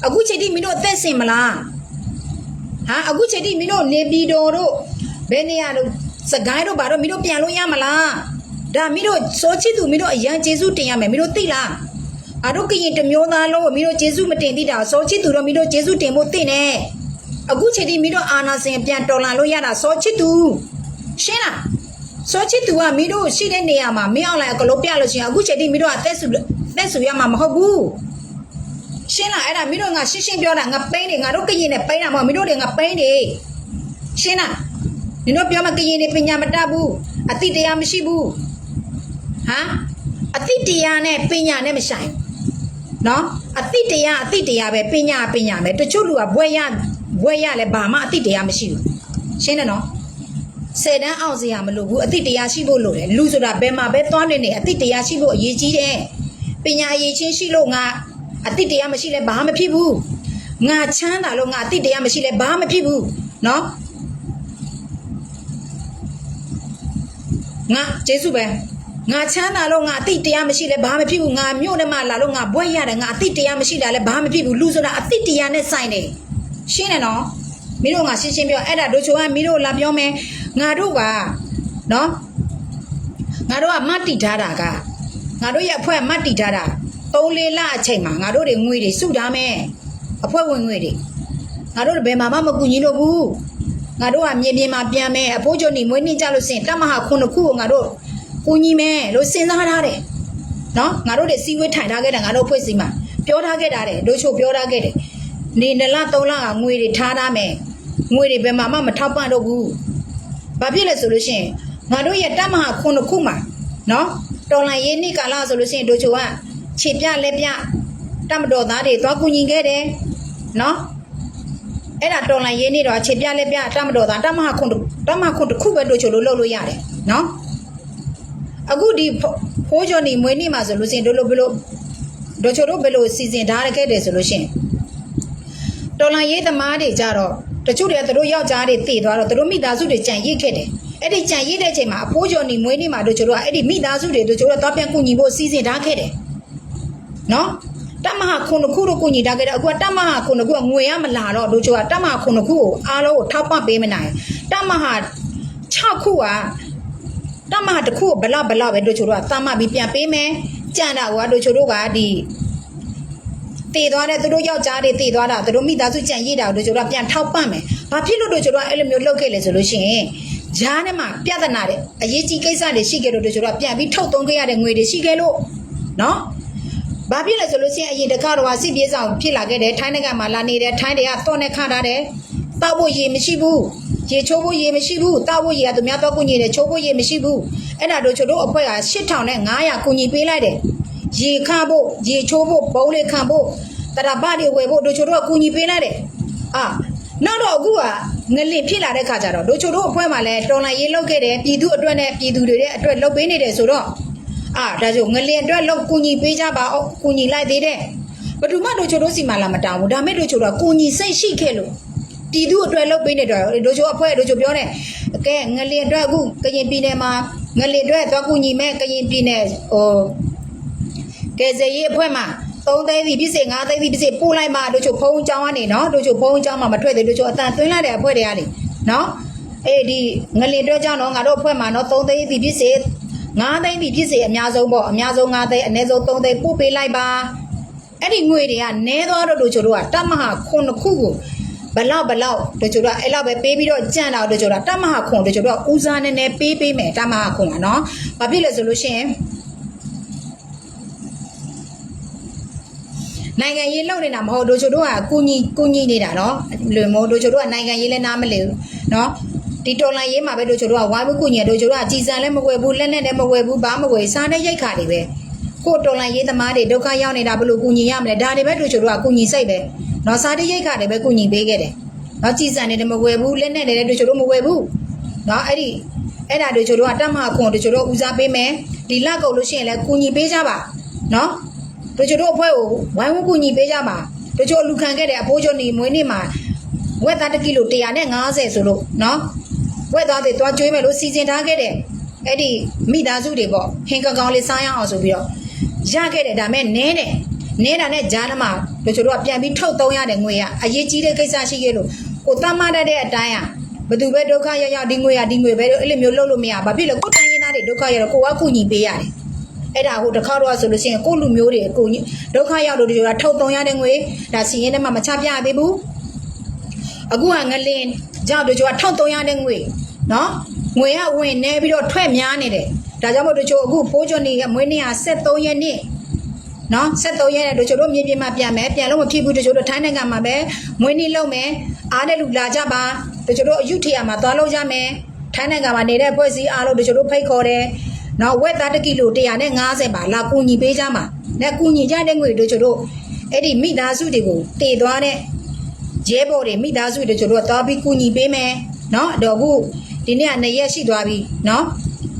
အခုချိန်ထိမင်းတို့အသက်ဆင်မလားဟာအခုချိန်ထိမင်းတို့နေပြည်တော်တို့ဘယ်နေရာတို့စကိုင်းတို့ဘာတို့မင်းတို့ပြန်လို့ရမလားဒါမင်းတို့စောချစ်သူမင်းတို့အရန်ကျေးဇူးတင်ရမယ်မင်းတို့သိလားအတို့ကရင်တမျိုးသားလုံးမင်းတို့ကျေးဇူးမတင်သိတာစောချစ်သူတော့မင်းတို့ကျေးဇူးတင်ဖို့သိနေအခုချိန်ထိမင်းတို့အာနာစင်ပြန်တော်လာလို့ရတာစောချစ်သူရှင်းလားစောချစ်သူကမင်းတို့ရှိတဲ့နေရာမှာမင်းအောင်လိုက်အကလုံးပြလို့ရှိရင်အခုချိန်ထိမင်းတို့အသက်ဆူရမှာမဟုတ်ဘူးရှင်းလားအဲ့ဒါမင်းတို့ငါရှင်းပြောတာငါပိန်းနေငါတို့ကရင်နဲ့ပိန်းတာမဟုတ်မင်းတို့တွေငါပိန်းနေရှင်းလားမင်းတို့ပြောမှကရင်တွေပညာမတတ်ဘူးအတိတရားမရှိဘူးဟမ်အတိတရားနဲ့ပညာနဲ့မဆိုင်နော်အတိတရားပဲပညာပဲတချို့လူကဘွဲရလဲဘာမှအတိတရားမရှိဘူးရှင်းတယ်နော်10တန်းအောင်စရာမလိုဘူးအတိတရားရှိဖို့လိုတယ်လူဆိုတာဘယ်မှာပဲသွားနေအတိတရားရှိဖို့အရေးကြီးတယ်ပညာအရေးချင်းရှိလို့ငါအတိတရားမရှိလဲဘာမှမဖြစ်ဘူးငါချမ်းသာလို့ငါအတိတရားမရှိလဲဘာမှမဖြစ်ဘူးနော်ငါကျေးဇူးပဲငါချမ်းသာလို့ငါအတိတရားမရှိလဲဘာမှမဖြစ်ဘူးငါမြို့ထဲမှာလာလို့ငါဘွဲ့ရတယ်ငါအတိတရားမရှိတာလဲဘာမှမဖြစ်ဘူးလူဆိုတာအတိတရားနဲ့ဆိုင်တယ်ရှင်းတယ်နော်မင်းတို့ငါရှင်းပြောအဲ့ဒါတို့ချိုကမင်းတို့လာပြောမယ်ငါတို့ကနော်ငါတို့ကမတ်တီထားတာကငါတို့ရဲ့အဖွဲ့မတ်တီထားတာ 3-4 လအချိန်မှာငါတို့တွေငွေတွေစုထားမယ်အဖွဲ့ဝင်ငွေတွေငါတို့ဘယ်မှာမကူညီလို့ဘူးငါတို့ကမြေပြင်မှာပြန်မယ်အဖိုးချုပ်နေမွေးနေ့ကြလို့စင်တမဟာခုနှစ်ခုကိုငါတို့ကူညီမယ်လို့စဉ်းစားထားတယ်နော်ငါတို့တွေစီဝေးထိုင်ထားခဲ့တာငါတို့ဖွဲ့စီမှာပြောထားခဲ့တာတဲ့တို့ချို့ပြောထားခဲ့တယ်နေ2လ3လကငွေတွေထားမယ်ငွေတွေဘယ်မှာမထောက်ပံ့တော့ဘူးဘာဖြစ်လဲဆိုလို့ရှိရင်ငါတို့ရဲ့တမဟာခုနှစ်ခုမှာနော်တော်လိုင်းရေးနေ့ကာလဆိုလို့ရှိရင်တို့ချို့ကခြေပြလက်ပြတမတော်သားတွေသွားကူညီခဲ့တယ်နော်အဲ့ဒါတော်လိုင်းရေးနေ့တော့ခြေပြလက်ပြတမတော်သားတမဟာခုတစ်ခုပဲတို့ချို့လို့လုပ်လို့ရတယ်နော်အခုဒီဖိုးကျော်နေမွေးနေ့မှာဆိုလို့ရှိရင်တို့ဘယ်လိုစီစဉ်ထားခဲ့တယ်ဆိုလို့ရှိရင်တော်လိုင်းရေးသမားတွေကြတော့တချို့တွေသူတို့ယောက်ျားတွေတည်သွားတော့သူတို့မိသားစုတွေကြံရစ်ခဲ့တယ်အဲ့ဒီကြံရစ်တဲ့အချိန်မှာအဖိုးကျော်နေမွေးနေ့မှာတို့ချို့ကအဲ့ဒီမိသားစုတွေတို့ချို့တော့ပြန်ကူညီဖို့စီစဉ်ထားခဲ့တယ်နော်တမဟာခုနှစ်ခုတို့ကူညီထားခဲ့တယ်အခုကတမဟာခုနှစ်ခုကငွေရမလာတော့တို့ချို့ကတမဟာခုနှစ်ခုကိုအားလုံးကိုထောက်ပံ့ပေးမနိုင်တမဟာ6ခုကတမဟာတစ်ခုဘလောက်ပဲတို့ချို့တို့ကတမပြီးပြန်ပေးမယ်ကြံတာကတို့ချို့တို့ကဒီတည်သွားတဲ့သူတို့ယောက်ျားတွေတည်သွားတာသူတို့မိသားစုကြံရည်တာတို့ချို့တို့ပြန်ထောက်ပံ့မယ်ဘာဖြစ်လို့တို့ချို့တို့အဲ့လိုမျိုးလုပ်ခဲ့လဲဆိုလို့ရှိရင်ဂျားနဲ့မှာပြဿနာတဲ့အရေးကြီးကိစ္စတွေရှိခဲ့လို့တို့ချို့တို့ပြန်ပြီးထုတ်သုံးခဲ့ရတဲ့ငွေတွေရှိခဲ့လို့နော်ဘာဖြစ်လဲဆိုလို့ရှိရင်အရင်တစ်ခါတော့စစ်ပြေးဆောင်ဖြစ်လာခဲ့တယ်ထိုင်းနိုင်ငံမှာလာနေတဲ့ထိုင်းတွေကတော့နဲ့ခန့်ထားတယ်တောက်ဖို့ရေမရှိဘူးရေချိုးဖို့ရေမရှိဘူးတောက်ဖို့ရေကသူများတော့ကူညီတယ်ချိုးဖို့ရေမရှိဘူးအဲ့ဒါတို့ချို့တို့အဖွဲ့က8500ကူညီပေးလိုက်တယ်ရေခန့်ဖို့ရေချိုးဖို့ဘုံလေးခန့်ဖို့တရပတွေဝယ်ဖို့တို့ချို့တို့ကကူညီပေးလိုက်တယ်နောက်တော့အခုကငလင်ဖြစ်လာတဲ့ခါကျတော့တို့ချို့တို့အဖွဲ့မှာလည်းတော်လိုင်းရေးလုပ်ခဲ့တယ်ပြည်သူအတွက်နဲ့ပြည်သူတွေရဲ့အတွက်လုပ်ပေးနေတယ်ဆိုတော့ဒါဆိုငလင်အတွက်လုပ်ကူညီပေးကြပါအောင်ကူညီလိုက်သေးတယ်ဘယ်သူမှတို့ချို့တို့စီမှာလာမတောင်းဘူးဒါမဲ့တို့ချို့တို့ကကူညီစိတ်ရှိခဲ့လို့ပြည်သူအတွက်လုပ်ပေးနေတော့တို့ချို့အဖွဲ့တို့ချို့ပြောတယ်ကဲငလင်အတွက်အခုကရင်ပြည်နယ်မှာငလင်အတွက်သွားကူညီမဲ့ကရင်ပြည်နယ်ကဲစရေးအဖွဲ့မှာ3သိန်းစီဖြစ်စေ5သိန်းစီဖြစ်စေပို့လိုက်မှတို့ချို့ဖုံးချောင်းကနေနော်တို့ချို့ဖုံးချောင်းမှာမထွက်သေးတို့ချို့အတန်သွင်းလိုက်တဲ့အဖွဲ့တွေကလေနော်ဒီငလင်အတွက်ကြောင့်တော့ငါတို့အဖွဲ့မှာနော်3သိန်းစီဖြစ်စေ5သိန်းစီဖြစ်စေအများဆုံးပေါ့အများဆုံး5သိန်းအနည်းဆုံး3သိန်းပို့ပေးလိုက်ပါအဲ့ဒီငွေတွေကနည်းသွားတော့တို့ချို့တို့ကတမဟာခုနှစ်ခုကိုဘလောက်တို့ချို့တို့အဲ့လောက်ပဲပေးပြီးတော့ကြံ့တော့တို့ချို့တို့တမဟာခုတို့ချို့တို့ကဦးစားနည်းနည်းပေးမယ်တမဟာခုကနော်ဘာဖြစ်လဲဆိုလို့ရှိရင်နိုင်ငံရေးလုပ်နေတာမဟုတ်တို့ချို့တို့ကကူညီနေတာနော်လွယ်မို့တို့ချို့တို့ကနိုင်ငံရေးလည်းနားမလည်ဘူးနော်ဒီတော်လိုင်းရေးမှာပဲတို့ချို့တို့ကဝိုင်းဝန်းကူညီတို့ချို့တို့ကကြီးစံလည်းမဝယ်ဘူးလက်နဲ့လည်းမဝယ်ဘူးဘာမဝယ်စားနဲ့ရိုက်ခါတွေပဲကိုတော်လိုင်းရေးသမားတွေဒုက္ခရောက်နေတာဘလို့ကူညီရမလဲဒါတွေပဲတို့ချို့တို့ကကူညီစိတ်ပဲနော်စားတဲ့ရိုက်ခါတွေပဲကူညီပေးခဲ့တယ်နော်ကြီးစံတွေမဝယ်ဘူးလက်နဲ့လည်းတို့ချို့တို့မဝယ်ဘူးနော်အဲ့ဒါတို့ချို့တို့ကတတ်မှခွန်တို့ချို့တို့ဦးစားပေးမယ်ဒီလက်ကုတ်လို့ရှိရင်လည်းကူညီပေးကြပါနော်တို့ချို့တို့အဖွဲ့ကိုဝိုင်းဝန်းကူညီပေးကြပါတို့ချို့လူခံခဲ့တဲ့အဖိုးချုပ်နေမွေးနေ့မှာဝက်သား1ကီလို150ဆိုလို့နော်ဝက်သားတွေတွားကျွေးမယ်လို့စီစဉ်ထားခဲ့တယ်အဲ့ဒီမိသားစုတွေပေါ့ဟင်ကောင်လေးစားရအောင်ဆိုပြီးတော့ရခဲ့တယ်ဒါမဲ့နည်းတာနဲ့ဂျားသမားတို့ချို့တို့ကပြန်ပြီးထုတ်သုံးရတဲ့ငွေကအရေးကြီးတဲ့ကိစ္စရှိခဲ့လို့ကိုတမ်းမတတ်တဲ့အတိုင်းဘယ်သူပဲဒုက္ခရောက်ဒီငွေပဲအဲ့လိုမျိုးလုပ်လို့မရဘာဖြစ်လဲကိုတိုင်းရင်းသားတွေဒုက္ခရောက်တော့ကိုကကူညီပေးရတယ်အဲ့ဒါဟိုတစ်ခါတော့ဆိုလို့ရှိရင်ကိုလူမျိုးတွေကိုဒုက္ခရောက်လို့တို့ကထုတ်သုံးရတဲ့ငွေဒါစီရင်ထဲမှာမချပြရသေးဘူးအခုကငလင်ကြောက်တို့ကထုတ်သုံးရတဲ့ငွေနော်ငွေကဝင်နေပြီးတော့ထွက်များနေတယ်ဒါကြောင့်မို့တို့ချို့အခုဖိုးချွန်နေကမွေးနေ့ဟာ73ရက်နေ့နော်73ရက်နေ့တို့ချို့တို့မြေပြင်မှာပြန်မယ်ပြန်လို့မဖြစ်ဘူးတို့ချို့တို့ထိုင်းနိုင်ငံမှာပဲမွေးနေ့လုပ်မယ်အားတဲ့လူလာကြပါတို့ချို့တို့အယူထီယာမှာသွားလို့ရမယ်ထိုင်းနိုင်ငံမှာနေတဲ့ဖွဲ့စည်းအားလို့တို့ချို့တို့ဖိတ်ခေါ်တယ်နော်ဝက်သား1ကီလို150ပါလာကူညီပေးကြမှာနဲ့ကူညီကြတဲ့ငွေတို့ချို့တို့အဲ့ဒီမိသားစုတွေကိုတည်သွားတဲ့ရဲဘော်တွေမိသားစုတွေချို့တို့သွားပြီးကူညီပေးမယ်နော်တော့အခုဒီနေ့က2ရက်ရှိသွားပြီနော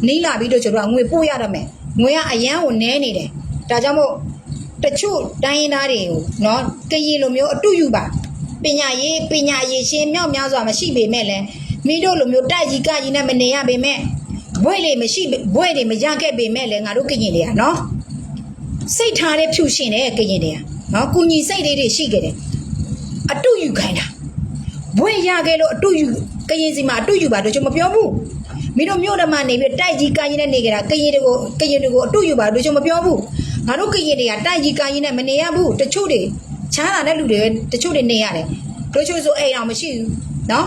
်နီးလာပြီးတို့ချို့တို့ငွေပို့ရတော့မယ်ငွေကအရန်ကိုနည်းနေတယ်ဒါကြောင့်မို့တချို့တိုင်းရင်းသားတွေကိုနော်ကရင်လိုမျိုးအတူယူပါပညာရေးရှင်မြောက်များစွာမရှိပေမဲ့လည်းမိတို့လိုမျိုးတိုက်ကြီးကကြီးနဲ့မနေရပေမဲ့ဘွဲတွေမရခဲ့ပေမဲ့လည်းငါတို့ကရင်တွေကနော်စိတ်ထားတဲ့ဖြူရှင်တဲ့ကရင်တွေကနော်ကုညီစိတ်တွေရှိခဲ့တယ်အတူယူခိုင်းတာဘွဲရခဲ့လို့အတူယူကရင်စီမှာအတူယူပါတို့ကျွန်မပြောဘူးမိတို့မြို့ဓမ္မနေပြီးတိုက်ကြီးကကြီးနဲ့နေကြတာကရင်တွေကိုအတူယူပါတို့ကျွန်မပြောဘူး ငါတို့ကရင်တွေကတိုက်ကြီးကိုင်းနဲ့မနေရဘူးတချို့တွေချမ်းသာတဲ့လူတွေတချို့တွေနေရတယ်တို့ချို့ဆိုအိမ်အောင်မရှိဘူးနော်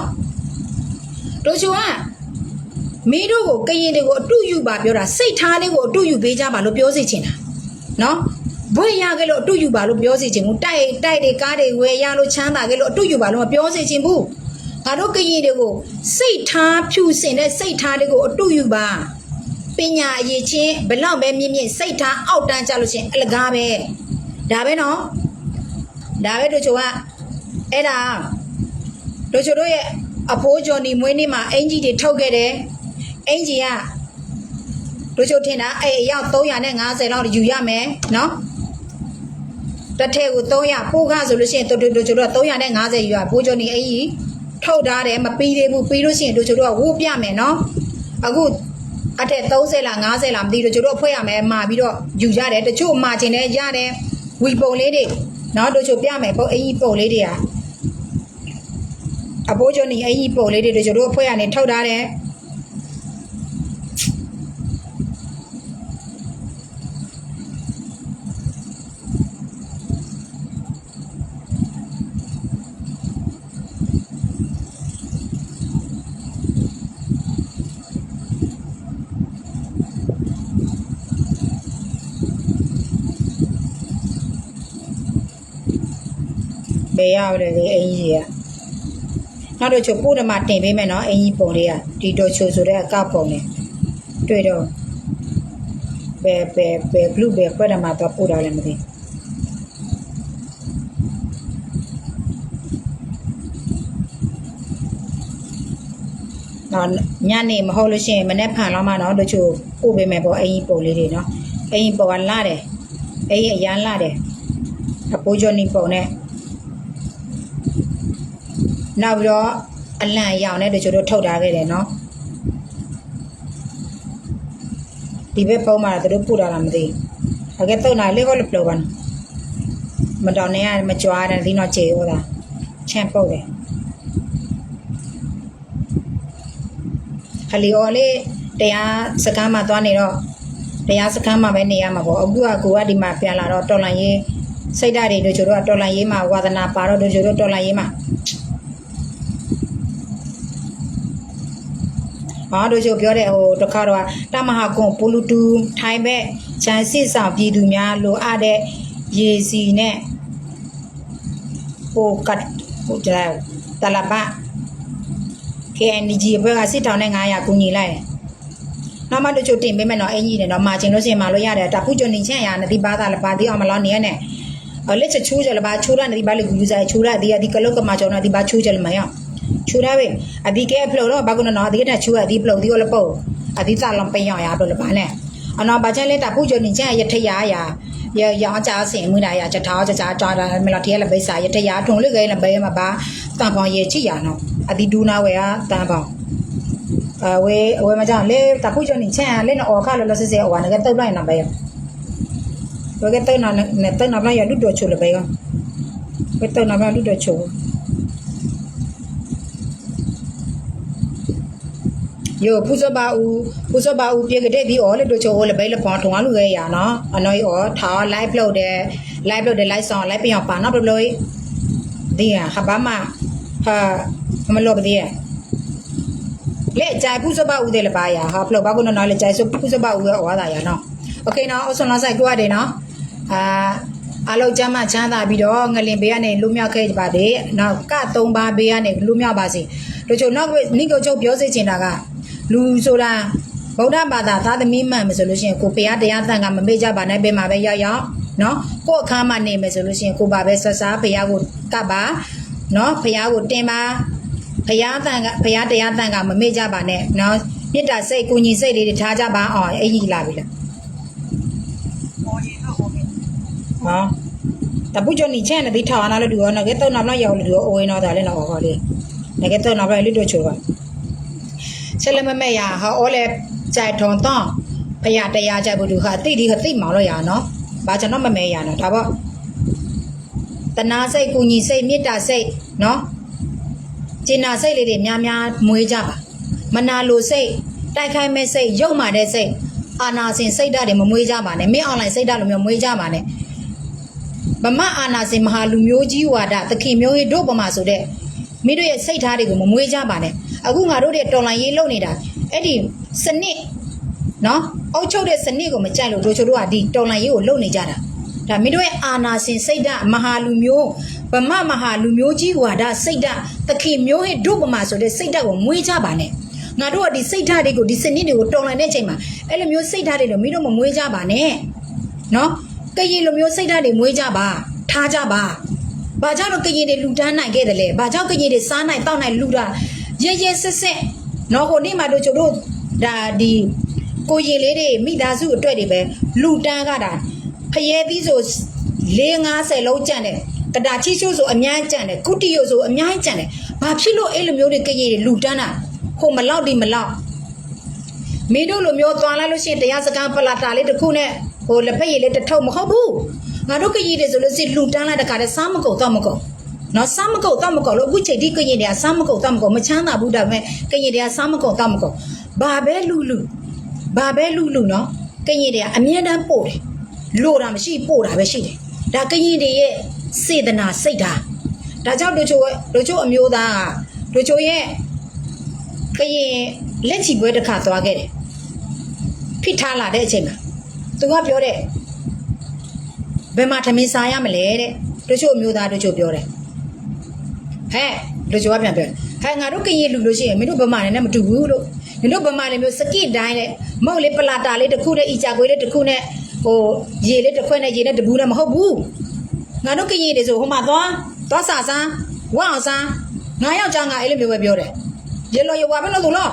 တို့ချို့ကမင်းတို့ကိုကရင်တွေကိုအတူယူပါပြောတာစိတ်ထားလေးကိုအတူယူပေးကြပါလို့ပြောစီချင်တာနော်ဘွေရခဲ့လို့အတူယူပါလို့ပြောစီချင်ဘူးတိုက်တွေကားတွေဝယ်ရလို့ချမ်းသာခဲ့လို့အတူယူပါလို့မပြောစီချင်ဘူးငါတို့ကရင်တွေကိုစိတ်ထားဖြူစင်တဲ့စိတ်ထားတွေကိုအတူယူပါပညာအရေးချင်းဘလောက်ပဲမြင့်မြင့်စိတ်ထားအောက်တန်းကြလို့ချင်းအလကားပဲဒါပဲနော်ဒါပဲတို့ချိုကအဲ့ဒါတို့ချိုတို့ရဲ့အဖိုးကျော်နီမွေးနေ့မှာအင်ကြီးတွေထုတ်ခဲ့တယ်အင်ကြီးကတို့ချိုထင်တာအဲ့အယောက်350လောက်ယူရမယ်နော်တစ်ထည့်ကို300ပိုးခါဆိုလို့ရှိရင်တို့ချိုတို့350ယူရဖိုးကျော်နီအင်ကြီးထုတ်ထားတယ်မပြီးသေးဘူးပြီးလို့ရှိရင်တို့ချိုတို့ကဝိုးပြမယ်နော်အခုအထက်30လား50လားမသိတို့ချိုတို့ဖွဲ့ရမယ်မှာပြီးတော့ယူရတယ်တချို့မှာချင်တယ်ရတယ်ဝီပုံလေးတွေနော်တို့ချိုပြမယ်ပုံအင်ကြီးပုံလေးတွေအဖိုးကျော်နီအင်ကြီးပုံလေးတွေတို့ချိုတို့ဖွဲ့ရနေထုတ်ထားတယ်ဘယ်ရောက်လဲဒီအင်ကြီးကနောက်တော့ချိုပို့တယ်မှာတင်ပေးမယ်နော်အင်ကြီးပုံလေးကဒီတော့ချိုဆိုတဲ့အကောက်ပုံလေးတွေ့တော့ဘယ်ဘလူးဘယ်ခွက်တယ်မှာတော့ပို့တာလည်းမသိနော်ညနေမဟုတ်လို့ရှိရင်မနေ့ဖန်လောက်မှနော်တို့ချိုပို့ပေးမယ်ပေါ့အင်ကြီးပုံလေးတွေနော်အင်ကြီးပုံကလာတယ်အင်ကြီးအရန်လာတယ်အပိုးကျော်နေပုံနဲ့နောက်ပြီးတော့အလံရောင်နဲ့တို့ချိုတို့ထုတ်ထားခဲ့တယ်နော်ဒီဘက်ပုံမှာတို့ပို့တာလားမသိဘူးအကဲတော့နိုင်လေးကိုလည်းပလောပါမတော်နေရမကြွားတယ်ဒီတော့ကျေဟောတာချမ်းပုတ်တယ်ခလီအော်လေးတရားစကားမှသွားနေတော့တရားစကားမှပဲနေရမှာပေါ့အခုကကိုကဒီမှာပြန်လာတော့တော်လန်ရေးစိတ်ဓာတ်တွေတို့ချိုတို့ကတော်လန်ရေးမှာဝါသနာပါတော့တို့ချိုတို့တော်လန်ရေးမှာတို့ချိုပြောတဲ့ဟိုတခါတော့တမဟာကွန်ပူလူတူထိုင်ဘက်ဂျန်စစ်ဆောင်ပြည်သူများလိုအပ်တဲ့ရေစီနဲ့ဟိုကတ်ဟိုတလပ KNG ဘက်ကစစ်တောင်းနဲ့900ကူညီလိုက်နောက်မှတို့ချိုတင်ပေးမယ်နော်အင်ကြီးနဲ့တော့မာချင်လို့ရှိရင်မာလို့ရတယ်ဒါဖူးကျွန်းနေချက်ရနဒီဘာသာလပါဒီအောင်မလို့နေရနဲ့လက်ချချူးကြလပါချူရနဒီဘာလေကူစားချူရဒီကလုတ်ကမာကျော်နော်ဒီဘာချူးကြလမယောချူရပဲအဒီကဲဖလို့တော့ဘာကုနော်ဒီကတချူရဒီဖလို့ဒီကိုလပို့အဒီသာလံပင်ရတော့လပါနဲ့အနော်ဘာချဲလဲတာဖူးကျွန်းနေချက်ရထရရောင်ကြစင်မွေးလာရချက်ထားကြတာမလားတည်းလည်းပိစာရထရထုံလေးကလည်းဘဲမှာပါတန်ပေါင်ရေချရနော်အဒီဒူနာဝဲတန်ပေါင်ဝဲမကြောင့်လေတဖူးကျွန်းနေချက်လဲနော်အော်ခါလောစစ်စစ်ဟိုကနေတုတ်လိုက်နော်ပဲဝဲကတုတ်နော်နဲ့တုတ်နော်လိုက်ရလူတော်ချိုလည်းပဲဝဲတုတ်နော်ပဲလူတော်ချိုyo ဖူစပါဦးပြေကတဲ့ဒီအော်လေတို့ချိုလေဘဲလေပေါထုံလူရဲရနော်အနော်အော်ထား live လုပ်တယ် live ဆောင် live ပြောင်းပါနော်ဘလို့ဒီဟာဘာမဟာမလို့ဒီလေကြိုင်ဖူစပါဦးတယ်လေပါရဟာဖလို့ဘာကုနော်လေကြိုင်ဖူစပါဦးရောဝါသာရနော်โอเคနော်အဆွန်လာဆိုင်ကိုရတယ်နော်အလောက်ကျမ်းမချမ်းသာပြီးတော့ငလင်ဘေးကနေလူမြောက်ခဲ့ပါသေးနောက်က3ပါးဘေးကနေလူမြောက်ပါစေတို့ချိုနောက်နိကိုချုပ်ပြောစေချင်တာကလူဆိုတာဗုဒ္ဓဘာသာသားသမီးမှန်မယ်ဆိုလို့ရှိရင်ကိုဖရားတရားသံကမမေ့ကြပါနဲ့ပဲမှာပဲရောက်နော်ကိုအခါမှနေမယ်ဆိုလို့ရှိရင်ကိုပါပဲဆက်စားဖရားကိုကပ်ပါနော်ဖရားကိုတင်ပါဖရားတရားသံကမမေ့ကြပါနဲ့နော်မေတ္တာစိတ်ကိုညီစိတ်လေးတွေထားကြပါအောင်အဲ့ကြီးလာပြီလားတပူကျော်နေချမ်းနေဒီထောင်းနာလို့ဒီရောနော်ကဲတော့နောက်ရောက်လို့ဒီရောအိုးရင်တော့ဒါလည်းနော်ဟောလေးငါကဲတော့နောက်လိုက်လို့တို့ချိုပါဆက်လက်မမဲ့ရဟာအော်လေကြိုက်ထုံတော့ဖရတရားကြိုက်ဘူးသူခါတိဒီခတိမောင်လို့ရနော်ဘာကျွန်တော်မမဲရနော်ဒါပေါ့တနာစိတ်ကိုညီစိတ်မေတ္တာစိတ်နော်ကျင်နာစိတ်လေးတွေများများမွေးကြပါမနာလိုစိတ်တိုက်ခိုက်မဲ့စိတ်ရုပ်မာတဲ့စိတ် အာနာစင်စိတ်ဓာတ်တွေမမွေးကြပါနဲ့မင်းအွန်လိုင်းစိတ်ဓာတ်လိုမျိုးမွေးကြပါနဲ့ဗမာအာနာစင်မဟာလူမျိုးကြီးဝါဒသခင်မျိုးရေးတို့ဗမာဆိုတဲ့မင်းတို့ရဲ့စိတ်ဓာတ်တွေကိုမမွေးကြပါနဲ့အခုငါတို့တွေတော်လိုင်းရေးလုပ်နေတာအဲ့ဒီစနစ်နော်အုတ်ချုပ်တဲ့စနစ်ကိုမကြိုက်လို့တို့ချို့တို့ကဒီတော်လိုင်းရေးကိုလုပ်နေကြတာဒါမင်းတို့ရဲ့အာနာစင်စိတ်ဓာတ်မဟာလူမျိုးဗမာမဟာလူမျိုးကြီးဝါဒစိတ်ဓာတ်သခင်မျိုးရေးတို့ဗမာဆိုတဲ့စိတ်ဓာတ်ကိုမွေးကြပါနဲ့ငါတို့ကဒီစိတ်ဓာတ်တွေကိုဒီစနစ်တွေကိုတော်လိုင်းတဲ့အချိန်မှာအဲ့လိုမျိုးစိတ်ဓာတ်တွေတော့မင်းတို့မမွေးကြပါနဲ့နော်ကရင်လိုမျိုးစိတ်ဓာတ်တွေမွေးကြပါထားကြပါဘာကြောင့်တော့ကရင်တွေလူတန်းနိုင်ခဲ့တယ်လဲဘာကြောင့်ကရင်တွေစားနိုင်တောက်နိုင်လူတာရဲရဲဆက်ဆက်နော်ဟိုနေ့မှတို့တို့ဒါဒီကိုရင်လေးတွေမိသားစုအတွက်တွေပဲလူတန်းကတာဖရဲသီးဆို4-50လုံးကြံ့တယ်တတာချီချိုးဆိုအများကြံ့တယ်ကုတီယိုဆိုအများကြံ့တယ်ဘာဖြစ်လို့အဲ့လိုမျိုးတွေကရင်တွေလူတန်းတာဟိုမလောက်ဒီမလောက်မင်းတို့လိုမျိုးသွားလိုက်လို့ရှိရင်တရားစကားပလာတာလေးတစ်ခုနဲ့ဟိုလက်ဖက်ရည်လေးတစ်ထုပ်မဟုတ်ဘူးငါတို့ကရင်တွေဆိုလို့ရှိရင်လူတန်းလိုက်တခါတည်းစားမကုန်တော့မကုန်နော်စားမကုန်တော့မကုန်လို့အခုချိန်ထိကရင်တွေကစားမကုန်တော့မကုန်မချမ်းသာဘူးဒါပေမဲ့ကရင်တွေကစားမကုန်တော့မကုန်ဘာပဲလူနော်ကရင်တွေကအမြဲတမ်းပို့တယ်လို့တာမရှိပို့တာပဲရှိတယ်ဒါကရင်တွေရဲ့စေတနာစိတ်ဓာတ်ဒါကြောင့်တို့ချို့အမျိုးသားကတို့ချို့ရဲ့ကရင်လက်ချီပွဲတစ်ခါသွားခဲ့တယ်ဖိထားလာတဲ့အချိန်မှာသူကပြောတဲ့ဘယ်မှာထမင်းစားရမလဲတဲ့တို့ချို့အမျိုးသားတို့ချို့ပြောတယ်ဟဲ့တို့ချို့ကပြန်ပြောဟဲ့ငါတို့ကရင်လူလို့ရှိရင်မင်းတို့ဗမာနဲ့မတူဘူးလို့မင်းတို့ဗမာလေးမျိုးစကိတိုင်းနဲ့မဟုတ်လေပလာတာလေးတစ်ခုနဲ့အီချာကွေးလေးတစ်ခုနဲ့ဟိုရေလေးတစ်ခွက်နဲ့ရေနဲ့တပူးနဲ့မဟုတ်ဘူးငါတို့ကရင်တွေဆိုဟိုမှာသွားစားဝအောင်စားငါယောက်ျားငါအဲ့လိုမျိုးပဲပြောတယ်ရေလောရဝါပဲလို့လို့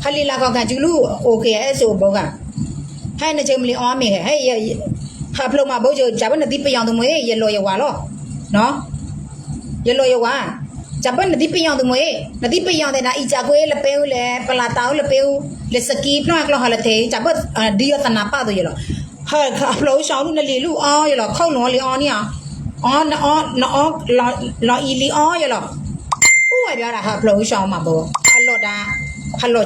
ခလီလာကောက်ကကျူလူโอเคအဲ့ဆိုဘောကဟဲ့နဲ့ချိန်မလီအော်မေဟဲ့ဟာဖလို့မှာဘိုးကျဂျပန်နတိပယောင်သူမွေရေလောရဝါလို့နော်ရေလောရဝါဂျပန်နတိပယောင်သူမွေနတိပယောင်တဲ့နာအီချာကွေးလပဲဦးလေပလာတာဦးလပဲဦးလက်စကီဖနောက်ကလဟလတဲ့ဂျပန်ဒီယတနာပါတော့ရေလောဟာဖလို့ရှောင်းလူနလီလူအော်ရေလောခေါလုံးလီအော်နီအော်လောအီလီအော်ရေလောဟိုကပြောတာဟာဖလို့ရှောင်းမှာဘောအလောတာဟလော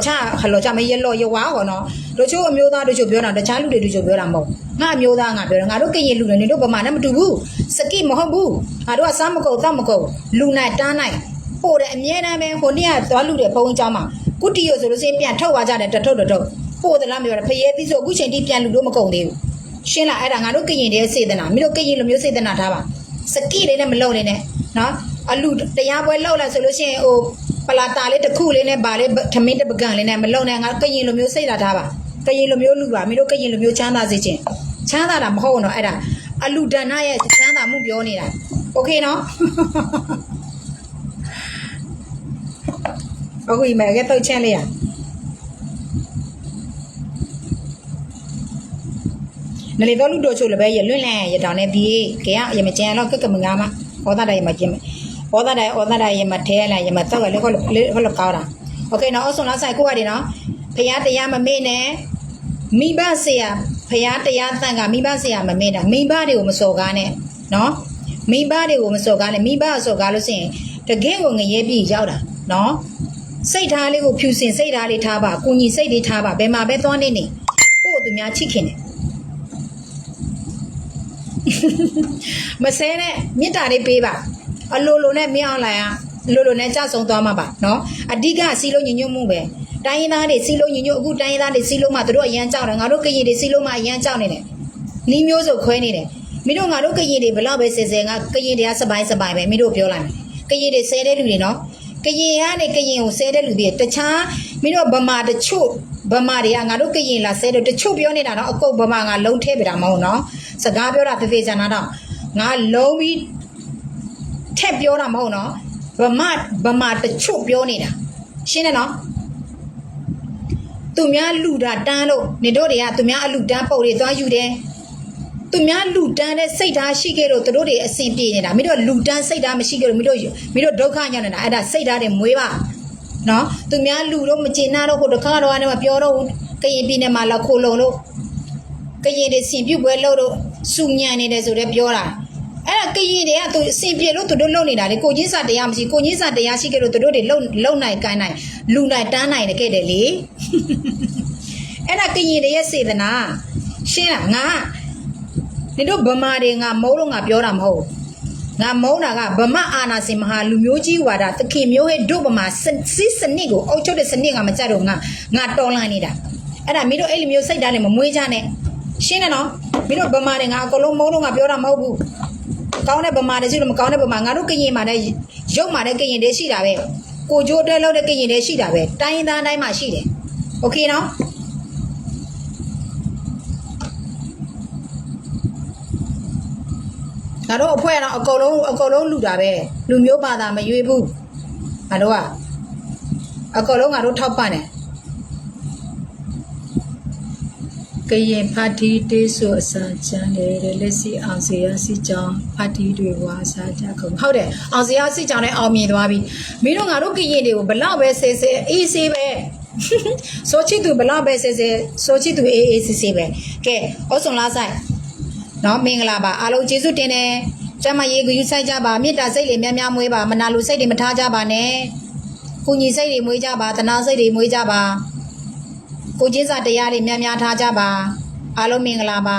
ချမရေလောရဝါကောနော်တို့ချို့အမျိုးသားတို့ချို့ပြောတာတခြားလူတွေတို့ချို့ပြောတာမဟုတ်ငါအမျိုးသားငါပြောတယ်ငါတို့ကရင်လူတွေနေတို့ဗမာနဲ့မတူဘူးစကိမဟုတ်ဘူးငါတို့ကစားမကုန်တောက်မကုန်လူနိုင်တားနိုင်ပို့တယ်အမြဲတမ်းပဲဟိုနေ့ကသွားလူတွေဘုံเจ้าမှာကုတီယိုဆိုလို့စင်းပြန်ထုတ်သွားကြတယ်တထုတ်ပို့တယ်လားမပြောတယ်ဖရဲသီးဆိုအခုချိန်ထိပြန်လူလို့မကုန်သေးဘူးရှင်းလားအဲ့ဒါငါတို့ကရင်တွေစေတနာမင်းတို့ကရင်လိုမျိုးစေတနာထားပါစကိလေးနဲ့မလုံနေနဲ့နော်အလူတရားပွဲလောက်လာဆိုလို့ရှိရင်ဟိုပလာတာလေးတစ်ခုလေးနဲ့ဗာလေးထမင်းတစ်ပကံလေးနဲ့မလုံနဲ့ငါကရင်လိုမျိုးစိတ်လာထားပါကရင်လိုမျိုးလူပါမင်းတို့ကရင်လိုမျိုးချမ်းသာစေခြင်းချမ်းသာတာမဟုတ်ဘူးနော်အဲ့ဒါအလူဒဏ္ဍရဲ့ချမ်းသာမှုပြောနေတာโอเคနော်အခုဒီမှာကဲတော့ချမ်းလေးရနလေတော့လူတို့ချို့လည်းပဲရလွင့်လန့်ရတောင်နဲ့ပြီးကြရရမကျန်တော့ကက်ကမငါမဟောတာတိုင်းမှာကျင်းဩတာတိုင်းရမထဲလိုက်ရမတော့လေခေါ်ကောင်းတာโอเคနော်အဆုံးလားဆိုင်ကိုရတယ်နော်ဖရားတရားမမေ့နဲ့မိဘဆရာဖရားတရားတန်ကမိဘဆရာမမေ့တာမိဘတွေကိုမစော်ကားနဲ့နော်မိဘတွေကိုမစော်ကားနဲ့မိဘစော်ကားလို့ဆိုရင်တကယ်ကိုငရဲပြီးရောက်တာနော်စိတ်ထားလေးကိုဖြူစင်စိတ်ထားလေးထားပါကိုညီစိတ်လေးထားပါဘယ်မှာပဲသွားနေကို့သူများချစ်ခင်တယ်မဆဲနဲ့မေတ္တာလေးပေးပါအလိုလိုနဲ့မင်းအောင်လိုက်လိုနဲ့ကြဆုံသွားမှာပါနော်အဓိကစီလုံးညညွတ်မှုပဲတိုင်းရင်းသားတွေစီလုံးညညွတ်အခုတိုင်းရင်းသားတွေစီလုံးမှာတို့အရန်ကြောက်တယ်ငါတို့ကရင်တွေစီလုံးမှာအရန်ကြောက်နေတယ်နီးမျိုးစုခွဲနေတယ်မင်းတို့ငါတို့ကရင်တွေဘလောက်ပဲဆဲငါကရင်တွေကစပိုင်းပဲမင်းတို့ပြောလိုက်မယ်ကရင်တွေဆဲတဲ့လူတွေနော်ကရင်ကနေကရင်ကိုဆဲတဲ့လူတွေတခြားမင်းတို့ဗမာတချို့ဗမာတွေကငါတို့ကရင်လာဆဲတယ်တချို့ပြောနေတာနော်အကုတ်ဗမာငါလုံးထဲပြတာမဟုတ်နော်စကားပြောတာဖေချာနာတော့ငါလုံးပြီးထက်ပြောတာမဟုတ်နော်ဗမာတချို့ပြောနေတာရှင်းတယ်နော်သူများလူတာတန်းလို့နေတို့တွေကသူများအလူတန်းပုတ်တွေသွားယူတယ်သူများလူတန်းတဲ့စိတ်ဓာတ်ရှိခဲ့လို့တို့တွေအစင်ပြေနေတာမင်းတို့လူတန်းစိတ်ဓာတ်မရှိခဲ့လို့မင်းတို့ဒုက္ခရောက်နေတာအဲ့ဒါစိတ်ဓာတ်တွေမွေးပါနော်သူများလူတော့မကျေနပ်တော့ဟိုတခါတော့ကနေမပြောတော့ကရင်ပြည်နယ်မှာလောက်ခိုလုံလို့ကရင်တွေစင်ပြုတ်ပွဲလို့တော့စုညံနေတယ်ဆိုတော့ပြောတာအဲ့ဒါကရင်တွေကသူအစင်ပြေလို့သူတို့လုံနေတာလေကိုချင်းစာတရားမရှိကိုချင်းစာတရားရှိခဲ့လို့သူတို့တွေလုံနိုင်ကိုင်းနိုင်လူနိုင်တန်းနိုင်ခဲ့တယ်လေ အဲ့ဒါကရင်တွေရဲ့စေတနာရှင်းလားငါနင်တို့ဗမာတွေငါမုန်းလို့ငါပြောတာမဟုတ်ငါမုန်းတာကဗမာအာနာစင်မဟာလူမျိုးကြီးဝါဒသခင်မျိုးဟဲ့တို့ဗမာစစ်စနစ်ကိုအုပ်ချုပ်တဲ့စနစ်ကမကြတော့ငါတော်လှန်နေတာအဲ့ဒါမင်းတို့အဲ့လိုမျိုးစိတ်ဓာတ်နဲ့မမွေးကြနဲ့ရှင်းတယ်နော်မင်းတို့ဗမာတွေငါအကုန်လုံးမုန်းလို့ငါပြောတာမဟုတ်ဘူးကောင်းတဲ့ဗမာတွေရှိလို့မကောင်းတဲ့ဗမာငါတို့ကရင်မှာလည်းရုပ်မှာလည်းကရင်တွေရှိတာပဲကိုကြိုးတဲလောက်တဲ့ကရင်တွေရှိတာပဲတိုင်းသားတိုင်းမှာရှိတယ်โอเคနော်ငါတို့အဖွဲ့တော့အကုန်လုံးလူတာပဲလူမျိုးဘာသာမရွေးဘူးငါတို့ကအကုန်လုံးငါတို့ထောက်ပံ့တယ်ကရင်ပါတီတေးဆိုအစာချမ်းတယ်လက်စီအောင်စရာစီကြောင်းပါတီတွေဝါစားကြကုန်ဟုတ်တယ်အောင်စရာစီကြောင်းလည်းအောင်မြင်သွားပြီမင်းတို့ငါတို့ကရင်တွေကိုဘလောက်ပဲဆဲဆဲအေးဆေးပဲဆိုချစ်သူဘလောက်ပဲဆဲဆဲဆိုချစ်သူအေးအေးဆေးဆေးပဲကဲဩဆုံလားဆိုင်နော်မင်္ဂလာပါအားလုံးကျေးဇူးတင်တယ်ကျမရေကူယူဆိုင်ကြပါမေတ္တာစိတ်တွေများများမွေးပါမနာလိုစိတ်တွေမထားကြပါနဲ့ကုညီစိတ်တွေမွေးကြပါတနာစိတ်တွေမွေးကြပါကိုချင်းစာတရားတွေများများထားကြပါအားလုံးမင်္ဂလာပါ